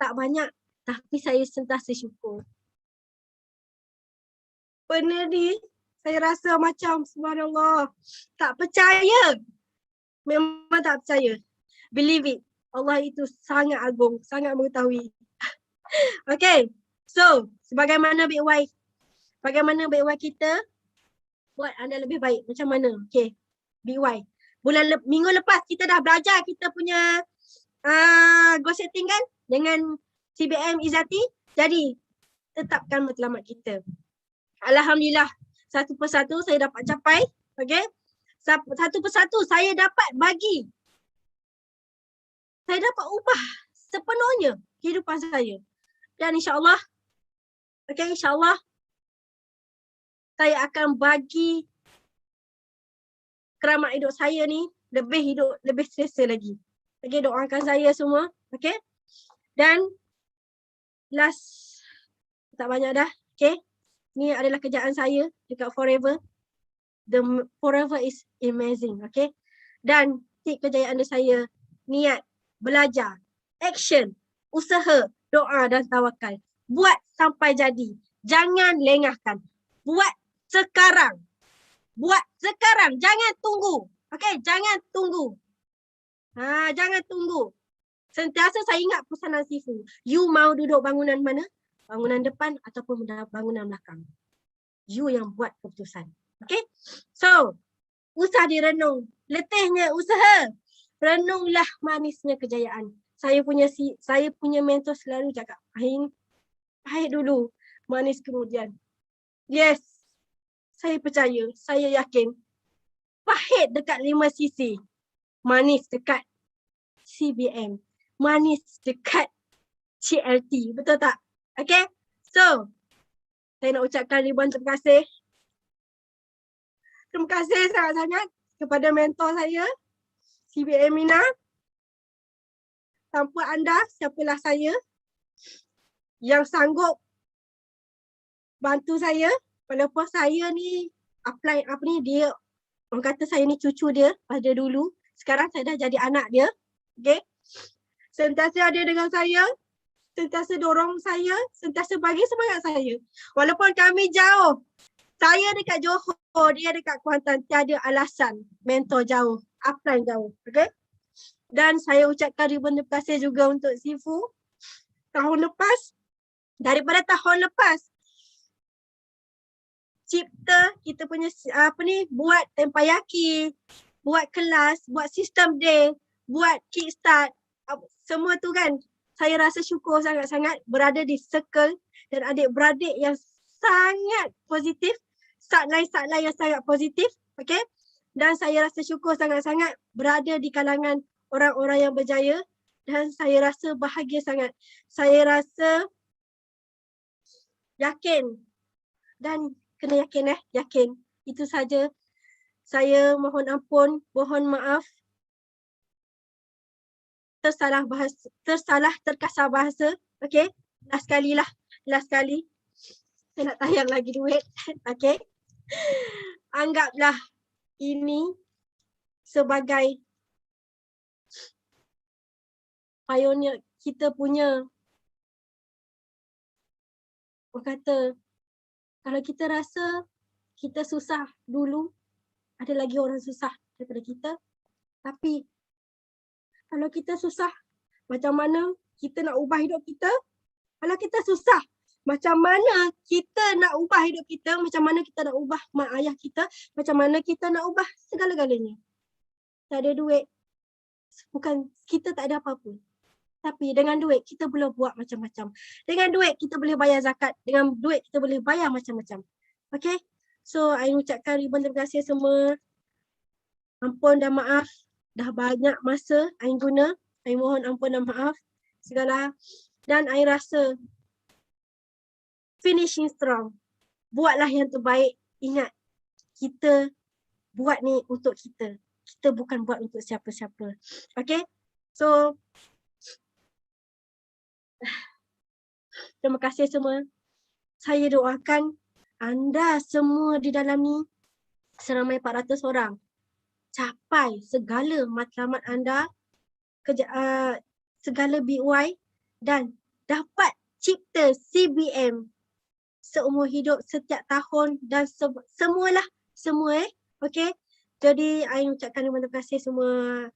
Tak banyak tapi saya sentiasa syukur. Benda ni saya rasa macam subhanallah. Tak percaya. Memang tak percaya. Believe it. Allah itu sangat agung, sangat mengetahui. Okay. So, sebagaimana BY kita buat anda lebih baik. Macam mana? Okay. BY. Minggu lepas kita dah belajar kita punya goal setting kan dengan CBM Izzati. Jadi, tetapkan matlamat kita. Alhamdulillah, satu persatu saya dapat capai. Okay. Satu persatu saya dapat bagi. Saya dapat ubah sepenuhnya kehidupan saya. Dan insyaAllah, okay, insyaAllah saya akan bagi keramat hidup saya ni lebih selesa lagi. Okay, doakan saya semua. Okay. Dan last, tak banyak dah. Okay. Ni adalah kerjaan saya dekat Forever. The Forever is amazing. Okay. Dan tip kejayaan saya, niat, belajar, action, usaha, doa dan tawakal. Buat sampai jadi. Jangan lengahkan. Buat sekarang. Buat sekarang. Jangan tunggu. Okay, jangan tunggu. Jangan tunggu. Sentiasa saya ingat pesanan Sifu. You mau duduk bangunan mana? Bangunan depan ataupun bangunan belakang. You yang buat keputusan. Okay? So, usah direnung. Letihnya usaha. Renunglah manisnya kejayaan. Saya punya mentor selalu cakap, pahit dulu, manis kemudian. Yes, saya percaya, saya yakin. Pahit dekat 5 sisi. Manis dekat CBM. Manis dekat CLT. Betul tak? Okay, so saya nak ucapkan ribuan terima kasih. Terima kasih sangat-sangat kepada mentor saya, CBM Mina. Tanpa anda, siapalah saya yang sanggup bantu saya. Walaupun saya ni apply dia, orang kata saya ni cucu dia pada dulu. Sekarang saya dah jadi anak dia. Okay. Sentiasa ada dengan saya. Sentiasa dorong saya, sentiasa bagi semangat saya. Walaupun kami jauh, saya dekat Johor, dia dekat Kuantan, tiada alasan mentor jauh, upline jauh. Okay? Dan saya ucapkan ribuan terima kasih juga untuk Sifu. Tahun lepas, daripada tahun lepas, cipta kita punya buat tempayaki, buat kelas, buat sistem day, buat kickstart, semua tu kan. Saya rasa syukur sangat-sangat berada di circle dan adik-beradik yang sangat positif, subline yang sangat positif, okay? Dan saya rasa syukur sangat-sangat berada di kalangan orang-orang yang berjaya dan saya rasa bahagia sangat. Saya rasa yakin dan kena yakin yakin. Itu saja. Saya mohon ampun, mohon maaf. Terkasar bahasa. Okay. Last kali. Saya nak tayang lagi duit. Okay. Anggaplah ini sebagai pioneer kita punya. Orang kata, kalau kita rasa kita susah dulu, ada lagi orang susah daripada kita. Tapi kalau kita susah, macam mana kita nak ubah hidup kita? Kalau kita susah, Macam mana kita nak ubah hidup kita, macam mana kita nak ubah mak ayah kita, macam mana kita nak ubah segala-galanya. Tak ada duit, bukan kita tak ada apa-apa. Tapi dengan duit kita boleh buat macam-macam. Dengan duit kita boleh bayar zakat, dengan duit kita boleh bayar macam-macam. Okay? So, I ucapkan ribuan terima kasih semua. Ampun dan maaf, dah banyak masa I guna. I mohon ampun dan maaf segala. Dan I rasa finishing strong. Buatlah yang terbaik. Ingat, kita buat ni untuk kita. Kita bukan buat untuk siapa-siapa. Okay? So, terima kasih semua. Saya doakan anda semua di dalam ni seramai 400 orang capai segala matlamat anda, segala BY dan dapat cipta CBM seumur hidup setiap tahun dan semualah semua okey. Jadi I ucapkan terima kasih semua.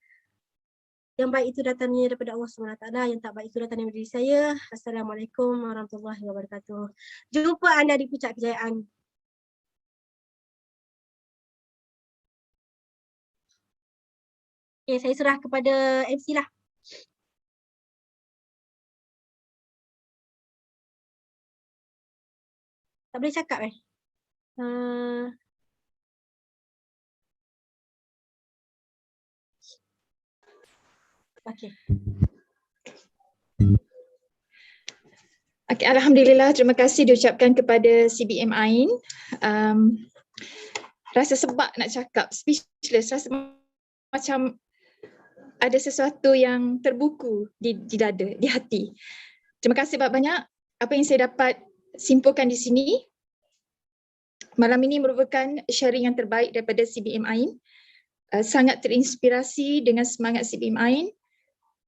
Yang baik itu datangnya daripada Allah SWT, yang tak baik itu datangnya daripada diri saya. Assalamualaikum warahmatullahi wabarakatuh. Jumpa anda di Puncak Kejayaan. Okay, saya serah kepada MC lah. Tak boleh cakap Okay. Okay, Alhamdulillah, terima kasih diucapkan kepada CBM Ain. Rasa sebab nak cakap, speechless, rasa macam ada sesuatu yang terbuku di dada, di hati. Terima kasih banyak-banyak. Apa yang saya dapat simpulkan di sini, malam ini merupakan sharing yang terbaik daripada CBM Ain. Sangat terinspirasi dengan semangat CBM Ain.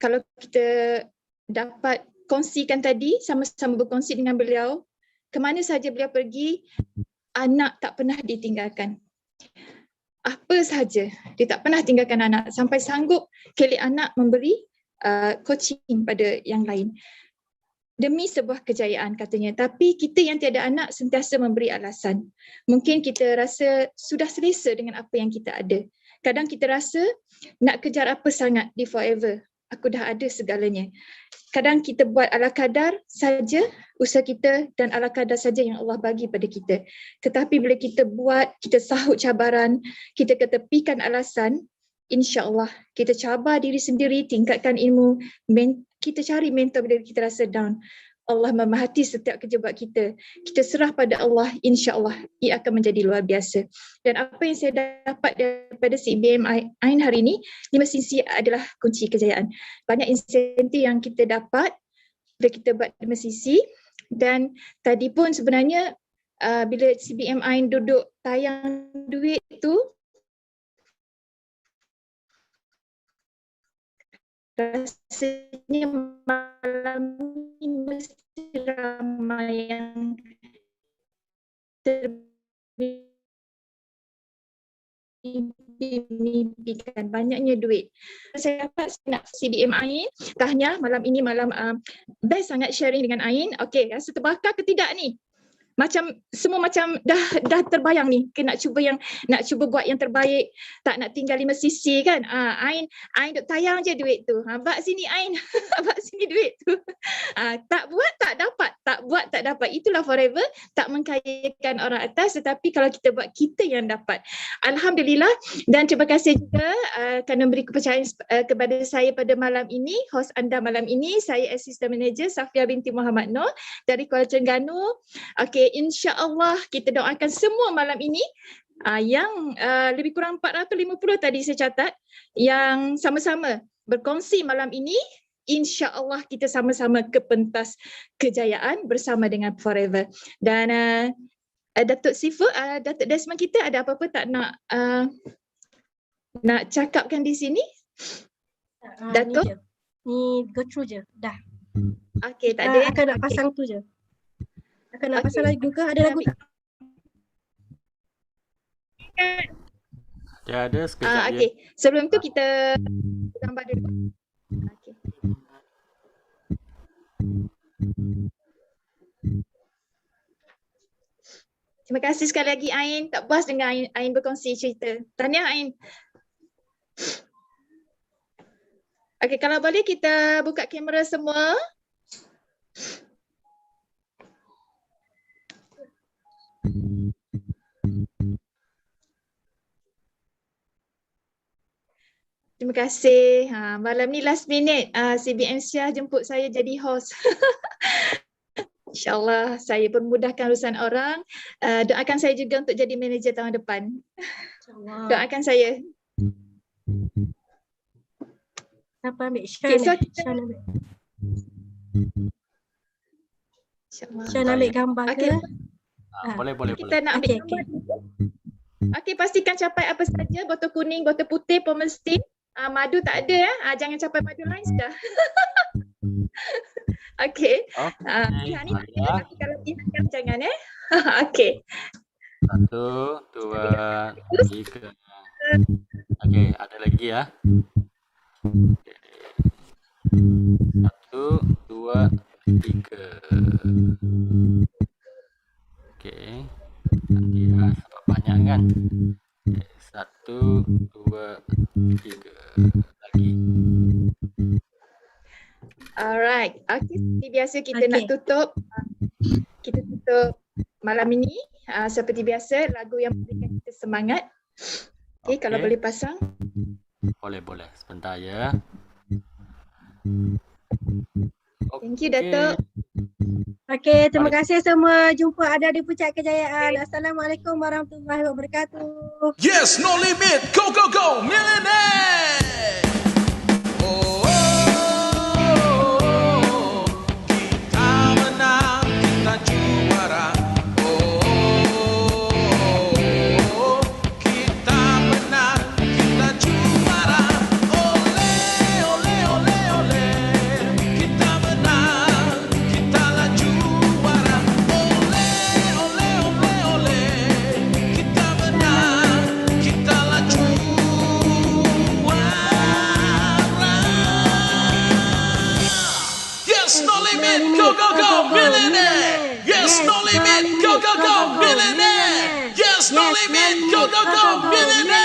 Kalau kita dapat kongsikan tadi, sama-sama berkongsi dengan beliau, ke mana saja beliau pergi, anak tak pernah ditinggalkan. Apa sahaja, dia tak pernah tinggalkan anak sampai sanggup kelik anak memberi coaching pada yang lain. Demi sebuah kejayaan katanya, tapi kita yang tiada anak sentiasa memberi alasan. Mungkin kita rasa sudah selesa dengan apa yang kita ada. Kadang kita rasa nak kejar apa sangat di forever. Aku dah ada segalanya. Kadang kita buat ala kadar saja usaha kita dan ala kadar saja yang Allah bagi pada kita. Tetapi bila kita buat, kita sahut cabaran, kita ketepikan alasan, insya-Allah kita cabar diri sendiri, tingkatkan ilmu, kita cari mentor bila kita rasa down. Allah memahati setiap kerja buat kita. Kita serah pada Allah, insya-Allah ia akan menjadi luar biasa. Dan apa yang saya dapat daripada CBM Ain hari ini, 5 sisi adalah kunci kejayaan. Banyak insentif yang kita dapat bila kita buat 5 sisi. Dan tadi pun sebenarnya bila CBM Ain duduk tayang duit tu, rasanya malam ini mesti ramai yang mimpikan banyaknya duit. Saya dapat nak CBM Ain, tahniah malam ini malam best sangat sharing dengan Ain. Okey, rasa terbakar ke tidak ni? Macam semua macam dah terbayang ni, nak cuba buat yang terbaik, tak nak tinggal 5 sisi kan. Ain duk tayang je duit tu. Bak sini Ain, bak sini duit tu. Tak buat tak dapat, tak buat tak dapat. Itulah forever, tak mengkayakan orang atas, tetapi kalau kita buat, kita yang dapat. Alhamdulillah, dan terima kasih juga kerana memberi kepercayaan kepada saya pada malam ini, host anda malam ini. Saya Assistant Manager Safia binti Muhammad Noor dari Kuala Terengganu. Okey, insya-Allah kita doakan semua malam ini yang lebih kurang 450 tadi saya catat yang sama-sama berkongsi malam ini, insya-Allah kita sama-sama ke pentas kejayaan bersama dengan Forever. Dan Datuk Sifu, Datuk Desmond kita ada apa-apa tak nak cakapkan di sini? Datuk? Ni go through je, dah. Okey, tak ada. Akan nak pasang tu je. Akan nak pasang lagu ke? Ada lagu tak? Ya, ada sekejap je. Okey, sebelum tu kita gambar dulu. Okey. Terima kasih sekali lagi Ain. Tak puas dengan Ain berkongsi cerita. Tahniah Ain. Okey, kalau boleh kita buka kamera semua. Terima kasih. Malam ni last minute CBN Syah jemput saya jadi host. InsyaAllah saya permudahkan urusan orang. Doakan saya juga untuk jadi manager tahun depan. Doakan saya. Siapa ambil? Okay, so Sean ambil. InsyaAllah. Sean ambil gambar ke? Okay. Boleh. Kita nak ambil gambar dulu. Okey, pastikan capai apa saja, botol kuning, botol putih, pomestin. Madu tak ada ya. Jangan capai madu lain sudah. Okey. Pilihan ni tak ada, tapi kalau pilihan jangan Okey. 1, 2, 3. Okey, ada lagi ya. 1, 2, 3. Okey. Nanti sebab banyak kan. 1, 2, 3. Lagi. Alright. Okey, seperti biasa kita nak tutup. Kita tutup malam ini seperti biasa lagu yang memberikan kita semangat. Okey, kalau boleh pasang. Boleh. Sebentar ya. Thank you Datuk. Okey, terima kasih semua. Jumpa ada di Puncak Kejayaan. Assalamualaikum warahmatullahi wabarakatuh. Yes, no limit. Go, go, go. Millionaire. Oh, kita menang, kita juara. Oh, kita menang, kita juara. Ole, ole, ole, ole. Kita menang, kita lah juara. Ole, ole, ole, ole. Kita menang, kita lah juara. Yes, no limit, go, go, go, millionaire. Yes, no limit, go, go, go, millionaire. Yes, no limit, go, go, go, millionaire.